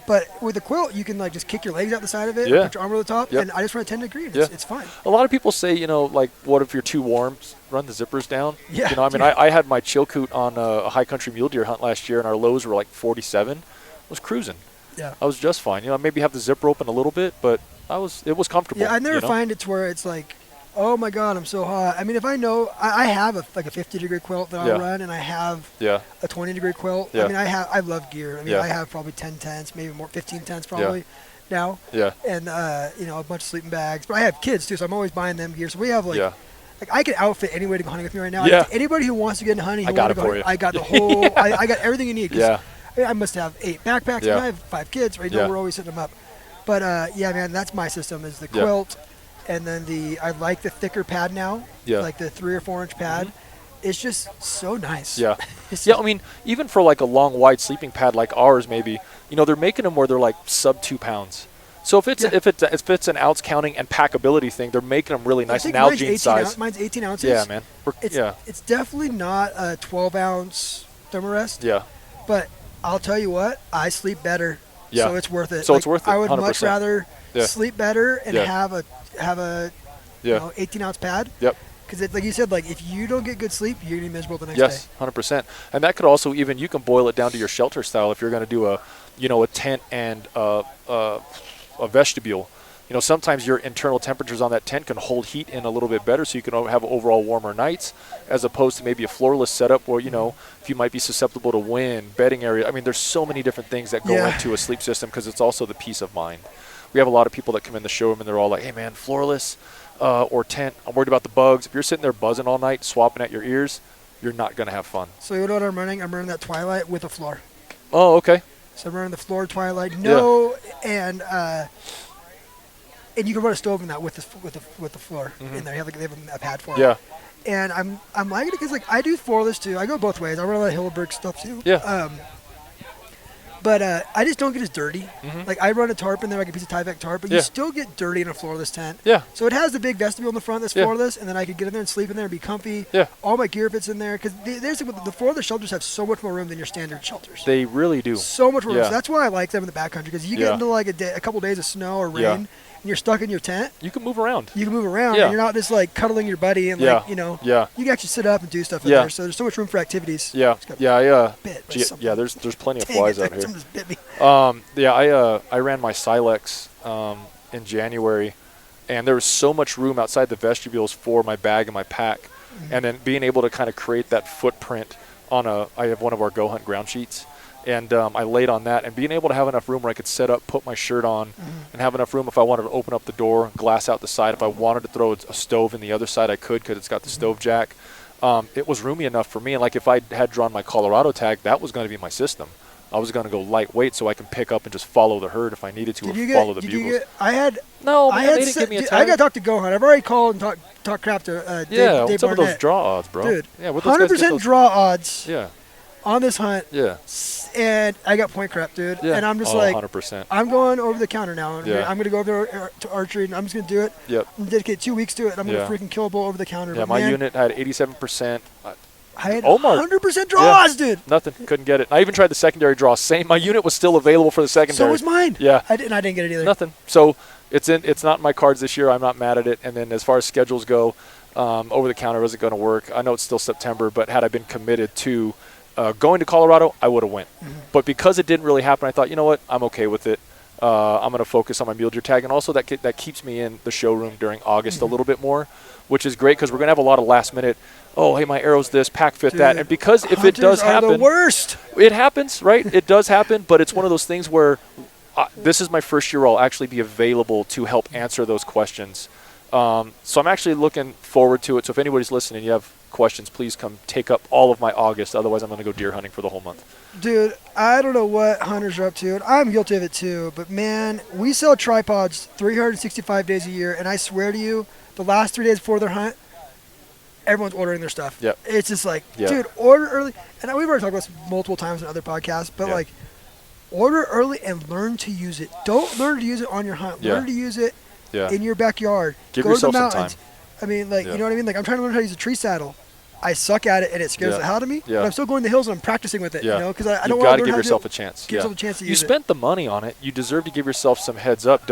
[SPEAKER 1] But with the quilt, you can just kick your legs out the side of it, put your arm over the top, and I just run a 10-degree. It's fine.
[SPEAKER 2] A lot of people say, what if you're too warm? Run the zippers down.
[SPEAKER 1] Yeah.
[SPEAKER 2] I had my Chilkoot on a high country mule deer hunt last year, and our lows were 47. I was cruising.
[SPEAKER 1] Yeah.
[SPEAKER 2] I was just fine. Maybe have the zipper open a little bit, but it was comfortable.
[SPEAKER 1] Yeah, I never find it to where it's oh my God, I'm so hot. I mean, if I know, I have a 50-degree quilt that I'll run, and I have a 20-degree quilt.
[SPEAKER 2] Yeah.
[SPEAKER 1] I mean, I love gear. I mean, I have probably 10 tents, maybe more, 15 tents probably now.
[SPEAKER 2] Yeah.
[SPEAKER 1] And, a bunch of sleeping bags. But I have kids too, so I'm always buying them gear. So we have I can outfit anybody to go hunting with me right now.
[SPEAKER 2] Yeah.
[SPEAKER 1] Anybody who wants to get into hunting,
[SPEAKER 2] I got it for you.
[SPEAKER 1] I got the whole, I got everything you need.
[SPEAKER 2] Yeah.
[SPEAKER 1] I must have 8 backpacks.
[SPEAKER 2] Yeah.
[SPEAKER 1] I have 5 kids right now. We're always setting them up. But man, that's my system is the quilt. And then I like the thicker pad now, like the 3 or 4 inch pad. Mm-hmm. It's just so nice.
[SPEAKER 2] Yeah. I mean, even for a long, wide sleeping pad like ours, maybe, they're making them where they're sub 2 pounds. So if it's an ounce counting and packability thing, they're making them really nice Nalgene size.
[SPEAKER 1] Mine's 18 ounces.
[SPEAKER 2] Yeah, man.
[SPEAKER 1] It's definitely not a 12-ounce Thermarest.
[SPEAKER 2] Yeah.
[SPEAKER 1] But I'll tell you what, I sleep better.
[SPEAKER 2] Yeah.
[SPEAKER 1] So it's worth it.
[SPEAKER 2] So it's worth it.
[SPEAKER 1] I would
[SPEAKER 2] 100%.
[SPEAKER 1] much rather sleep better and have a 18-ounce pad.
[SPEAKER 2] Yep.
[SPEAKER 1] Because like you said, if you don't get good sleep, you're gonna be miserable the next day.
[SPEAKER 2] Yes, 100%. And that could also you can boil it down to your shelter style if you're going to do a tent and a vestibule. Sometimes your internal temperatures on that tent can hold heat in a little bit better, so you can have overall warmer nights, as opposed to maybe a floorless setup where if you might be susceptible to wind, bedding area. I mean, there's so many different things that go into a sleep system because it's also the peace of mind. We have a lot of people that come in the showroom and they're all like, "Hey man, floorless or tent. I'm worried about the bugs." If you're sitting there buzzing all night, swapping at your ears, you're not going to have fun.
[SPEAKER 1] So you know what I'm running? I'm running that Twilight with a floor.
[SPEAKER 2] Oh, okay.
[SPEAKER 1] So I'm running the floor Twilight. And you can run a stove in that with the floor in there. They have a pad for it.
[SPEAKER 2] Yeah.
[SPEAKER 1] And I'm liking it because I do floorless too. I go both ways. I run a lot of Hilleberg stuff too.
[SPEAKER 2] Yeah.
[SPEAKER 1] But I just don't get as dirty.
[SPEAKER 2] Mm-hmm.
[SPEAKER 1] Like, I run a tarp in there, like a piece of Tyvek tarp, but you still get dirty in a floorless tent.
[SPEAKER 2] Yeah.
[SPEAKER 1] So it has the big vestibule in the front that's floorless, and then I could get in there and sleep in there and be comfy.
[SPEAKER 2] Yeah.
[SPEAKER 1] All my gear fits in there. Because the floorless shelters have so much more room than your standard shelters.
[SPEAKER 2] They really do.
[SPEAKER 1] So much more room.
[SPEAKER 2] Yeah.
[SPEAKER 1] So that's why I like them in the backcountry, because you get into like a couple days of snow or rain, and you're stuck in your tent.
[SPEAKER 2] You can move around.
[SPEAKER 1] You can move around, and you're not just like cuddling your buddy and like, you know, you can actually sit up and do stuff in there. So there's so much room for activities.
[SPEAKER 2] Yeah. There's plenty of flies out here.
[SPEAKER 1] Something just bit me.
[SPEAKER 2] I ran my Silex in January, and there was so much room outside the vestibules for my bag and my pack, and then being able to kind of create that footprint on I have one of our GOHUNT ground sheets, and I laid on that, and being able to have enough room where I could set up, put my shirt on, and have enough room if I wanted to open up the door, glass out the side. If I wanted to throw a stove in the other side, I could, because it's got the stove jack. It was roomy enough for me, and like if I had drawn my Colorado tag, that was going to be my system. I was going to go lightweight so I can pick up and just follow the herd if I needed to, follow the bugles.
[SPEAKER 1] They didn't give me a tag. I got to talk to GOHUNT. I've already called and talked crap to Dave
[SPEAKER 2] what's up with those draw odds, bro?
[SPEAKER 1] Dude,
[SPEAKER 2] yeah,
[SPEAKER 1] 100% draw odds on this hunt.
[SPEAKER 2] Yeah.
[SPEAKER 1] And I got point crap, dude.
[SPEAKER 2] Yeah.
[SPEAKER 1] And I'm just like,
[SPEAKER 2] 100%.
[SPEAKER 1] I'm going over the counter now. I'm
[SPEAKER 2] Yeah.
[SPEAKER 1] going to go over to archery, and I'm just going to do it.
[SPEAKER 2] Yep.
[SPEAKER 1] I'm dedicate 2 weeks to it, and I'm going to freaking kill a bull over the counter.
[SPEAKER 2] Yeah,
[SPEAKER 1] but
[SPEAKER 2] my unit had 87%.
[SPEAKER 1] I had 100% draws, dude.
[SPEAKER 2] Nothing. Couldn't get it. I even tried the secondary draw. Same. My unit was still available for the secondary.
[SPEAKER 1] So was mine.
[SPEAKER 2] Yeah.
[SPEAKER 1] I didn't get it either.
[SPEAKER 2] Nothing. So it's not in my cards this year. I'm not mad at it. And then as far as schedules go, over the counter isn't going to work. I know it's still September, but had I been committed to going to Colorado, I would have went. But because it didn't really happen, I thought, you know what? I'm okay with it. I'm going to focus on my mule deer tag, and also that keeps me in the showroom during August a little bit more, which is great because we're going to have a lot of last minute. Oh, hey, my arrow's this, pack fit that, and because if it does happen,
[SPEAKER 1] the worst.
[SPEAKER 2] It happens, right? It does happen, but it's one of those things where this is my first year I'll actually be available to help answer those questions. So I'm actually looking forward to it. So if anybody's listening, you have questions, please come take up all of my August. Otherwise, I'm going to go deer hunting for the whole month.
[SPEAKER 1] Dude, I don't know what hunters are up to, and I'm guilty of it too, but man, we sell tripods 365 days a year, and I swear to you, the last 3 days before their hunt, everyone's ordering their stuff.
[SPEAKER 2] Yep.
[SPEAKER 1] It's just like, dude, order early. And we've already talked about this multiple times in other podcasts, but like, order early and learn to use it. Don't learn to use it on your hunt. Learn to use it in your backyard.
[SPEAKER 2] Give
[SPEAKER 1] Go
[SPEAKER 2] yourself
[SPEAKER 1] to the
[SPEAKER 2] some
[SPEAKER 1] mountains.
[SPEAKER 2] time.
[SPEAKER 1] I mean, like, you know what I mean? Like, I'm trying to learn how to use a tree saddle. I suck at it, and it scares the hell out of me. But I'm still going to the hills, and I'm practicing with it, you know, because I don't want to
[SPEAKER 2] give yourself a chance.
[SPEAKER 1] Give yourself a chance to use it.
[SPEAKER 2] You spent the money on it. You deserve to give yourself some heads up.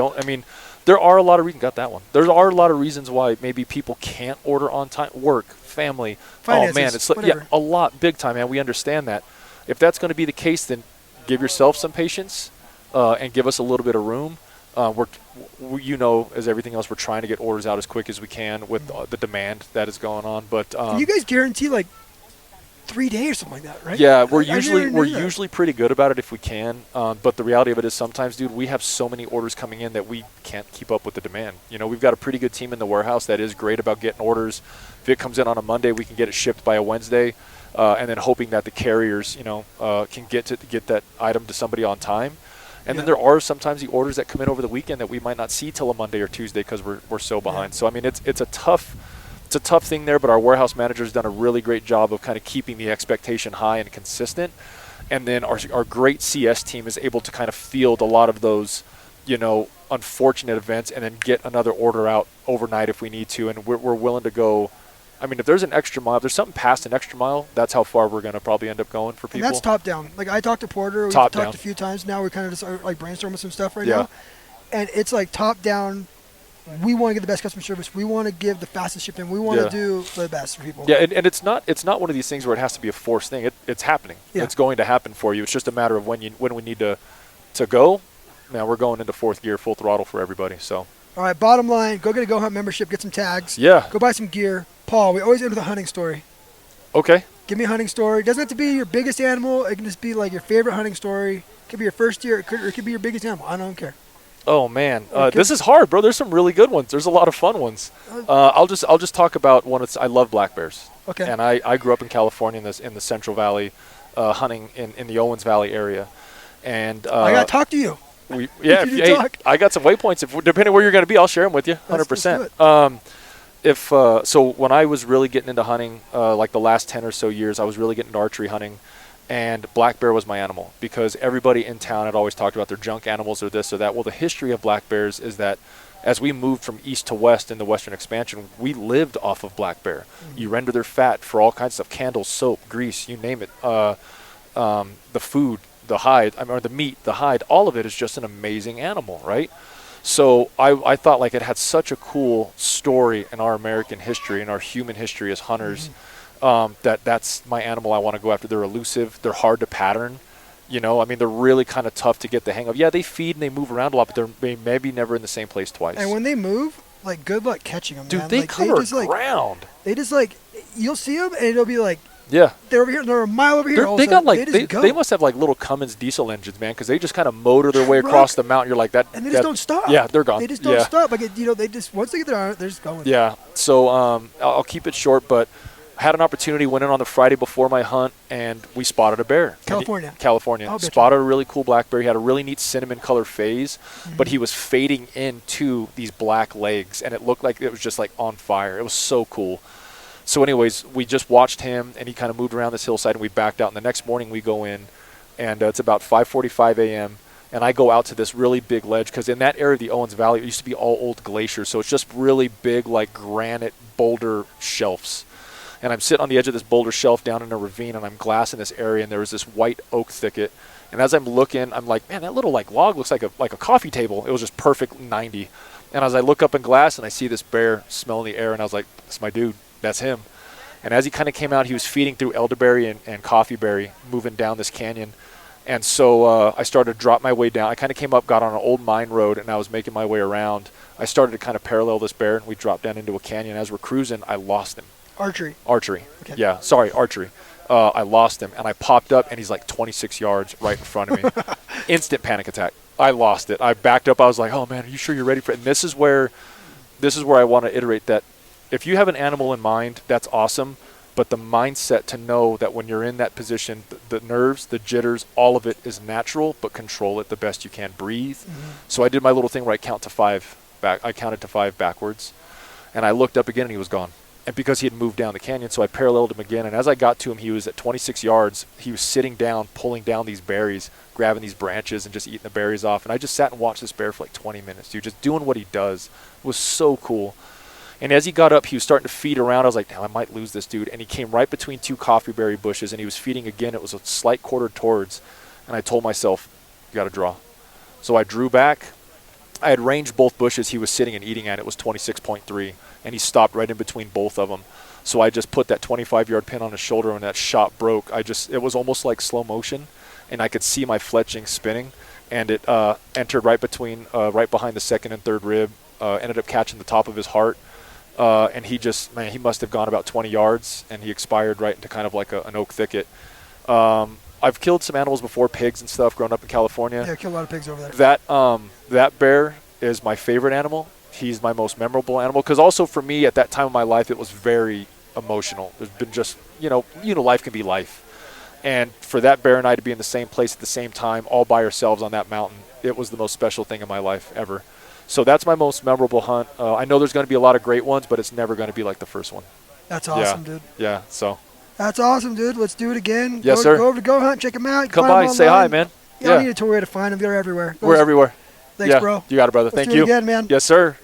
[SPEAKER 2] There are a lot of reasons. Got that one. There are a lot of reasons why maybe people can't order on time. Work, family.
[SPEAKER 1] Finances,
[SPEAKER 2] oh man, it's
[SPEAKER 1] whatever.
[SPEAKER 2] a lot, big time, man. We understand that. If that's going to be the case, then give yourself some patience and give us a little bit of room. As everything else, we're trying to get orders out as quick as we can with the demand that is going on. But
[SPEAKER 1] you guys guarantee like 3 days or something like that, right?
[SPEAKER 2] Yeah, we're usually pretty good about it if we can. But the reality of it is sometimes, dude, we have so many orders coming in that we can't keep up with the demand. You know, we've got a pretty good team in the warehouse that is great about getting orders. If it comes in on a Monday, we can get it shipped by a Wednesday, and then hoping that the carriers, can get that item to somebody on time. And then there are sometimes the orders that come in over the weekend that we might not see till a Monday or Tuesday because we're so behind. So I mean, it's a tough thing there, but our warehouse manager's done a really great job of kind of keeping the expectation high and consistent. And then our great CS team is able to kind of field a lot of those, unfortunate events and then get another order out overnight if we need to. And we're willing to go. I mean, if there's an extra mile, if there's something past an extra mile, that's how far we're going to probably end up going for people.
[SPEAKER 1] And that's top down. Like, I talked to Porter. We've talked a few times now. We kind of just are, like, brainstorming some stuff right now. And it's like top down. We want to get the best customer service. We want to give the fastest shipping. We want to do the best for people.
[SPEAKER 2] Yeah, and it's not one of these things where it has to be a forced thing. It's happening. Yeah. It's going to happen for you. It's just a matter of when we need to go. Man, we're going into fourth gear, full throttle for everybody. So. All
[SPEAKER 1] right, bottom line, go get a GOHUNT membership, get some tags.
[SPEAKER 2] Yeah.
[SPEAKER 1] Go buy some gear. Paul, we always end with a hunting story.
[SPEAKER 2] Okay.
[SPEAKER 1] Give me a hunting story. It doesn't have to be your biggest animal. It can just be like your favorite hunting story. It could be your first year. It could be your biggest animal. I don't care.
[SPEAKER 2] Oh man, this is hard, bro. There's some really good ones. There's a lot of fun ones. I'll just talk about one. I love black bears.
[SPEAKER 1] Okay.
[SPEAKER 2] And I grew up in California in the Central Valley, hunting in the Owens Valley area, and
[SPEAKER 1] I gotta talk to you.
[SPEAKER 2] I got some waypoints. Depending where you're going to be, I'll share them with you. 100%. So when I was really getting into hunting, like the last 10 or so years, I was really getting into archery hunting, and black bear was my animal because everybody in town had always talked about their junk animals or this or that. Well, the history of black bears is that as we moved from east to west in the Western expansion, we lived off of black bear. You render their fat for all kinds of stuff, candles, soap, grease, you name it. The food, the hide, or the meat, the hide, all of it is just an amazing animal, right? So I thought like it had such a cool story in our American history, in our human history as hunters, that's my animal I want to go after. They're elusive. They're hard to pattern. You know, I mean, they're really kind of tough to get the hang of. Yeah, they feed and they move around a lot, but they're maybe never in the same place twice.
[SPEAKER 1] And when they move, like, good luck catching them,
[SPEAKER 2] dude,
[SPEAKER 1] man.
[SPEAKER 2] they
[SPEAKER 1] like,
[SPEAKER 2] cover
[SPEAKER 1] they just,
[SPEAKER 2] ground.
[SPEAKER 1] They just, like, you'll see them, and it'll be like,
[SPEAKER 2] yeah,
[SPEAKER 1] they're over here, they're a mile over here.
[SPEAKER 2] They got like they must have like little Cummins diesel engines, man, because they just kind of motor their way across the mountain. You're like that,
[SPEAKER 1] and they just don't stop.
[SPEAKER 2] Yeah, they're gone.
[SPEAKER 1] They just don't stop. Like they just once they get there, they're just going.
[SPEAKER 2] Yeah. So I'll keep it short, but had an opportunity, went in on the Friday before my hunt, and we spotted a bear.
[SPEAKER 1] California.
[SPEAKER 2] Spotted a really cool black bear. He had a really neat cinnamon color phase, but he was fading into these black legs, and it looked like it was just like on fire. It was so cool. So anyways, we just watched him, and he kind of moved around this hillside, and we backed out. And the next morning we go in, and it's about 5:45 a.m., and I go out to this really big ledge, because in that area of the Owens Valley, it used to be all old glaciers, so it's just really big, like granite boulder shelves. And I'm sitting on the edge of this boulder shelf down in a ravine, and I'm glassing this area, and there was this white oak thicket. And as I'm looking, I'm like, man, that little like log looks like a coffee table. It was just perfect 90. And as I look up in glass, and I see this bear smelling the air, and I was like, that's my dude. That's him. And as he kind of came out, he was feeding through elderberry and coffeeberry, moving down this canyon. And so I started to drop my way down. I kind of came up, got on an old mine road, and I was making my way around. I started to kind of parallel this bear, and we dropped down into a canyon. As we're cruising, I lost him.
[SPEAKER 1] Archery.
[SPEAKER 2] Okay. Yeah, sorry, archery. I lost him, and I popped up, and he's like 26 yards right in front of me. Instant panic attack. I lost it. I backed up. I was like, oh, man, are you sure you're ready for it? And this is where I want to iterate that. If you have an animal in mind, that's awesome, but the mindset to know that when you're in that position, the nerves, the jitters, all of it is natural, but control it the best you can. Breathe. So I did my little thing where I counted to 5 backwards, and I looked up again, and he was gone. And because he had moved down the canyon, so I paralleled him again, and as I got to him, he was at 26 yards. He was sitting down, pulling down these berries, grabbing these branches, and just eating the berries off. And I just sat and watched this bear for like 20 minutes, dude, just doing what he does. It was so cool. And as he got up, he was starting to feed around. I was like, now I might lose this dude. And he came right between 2 coffeeberry bushes, and he was feeding again. It was a slight quarter towards. And I told myself, you got to draw. So I drew back. I had ranged both bushes he was sitting and eating at. It was 26.3. And he stopped right in between both of them. So I just put that 25-yard pin on his shoulder, and that shot broke. It was almost like slow motion, and I could see my fletching spinning. And it entered right behind the second and third rib, ended up catching the top of his heart. And he must have gone about 20 yards, and he expired right into kind of like an oak thicket. I've killed some animals before, pigs and stuff, growing up in California.
[SPEAKER 1] Yeah, I killed a lot of pigs over there.
[SPEAKER 2] That bear is my favorite animal. He's my most memorable animal, because also for me at that time of my life, it was very emotional. There's been just, life can be life. And for that bear and I to be in the same place at the same time, all by ourselves on that mountain, it was the most special thing in my life ever. So that's my most memorable hunt. I know there's going to be a lot of great ones, but it's never going to be like the first one.
[SPEAKER 1] That's awesome, dude.
[SPEAKER 2] Yeah, so.
[SPEAKER 1] That's awesome, dude. Let's do it again.
[SPEAKER 2] Yes, sir.
[SPEAKER 1] Go over to GOHUNT, check them out.
[SPEAKER 2] Come by, say hi, man.
[SPEAKER 1] You don't need to tell where to find them. They're everywhere.
[SPEAKER 2] We're everywhere.
[SPEAKER 1] Thanks, bro.
[SPEAKER 2] You got it, brother. Thank you.
[SPEAKER 1] Let's do it again, man.
[SPEAKER 2] Yes, sir.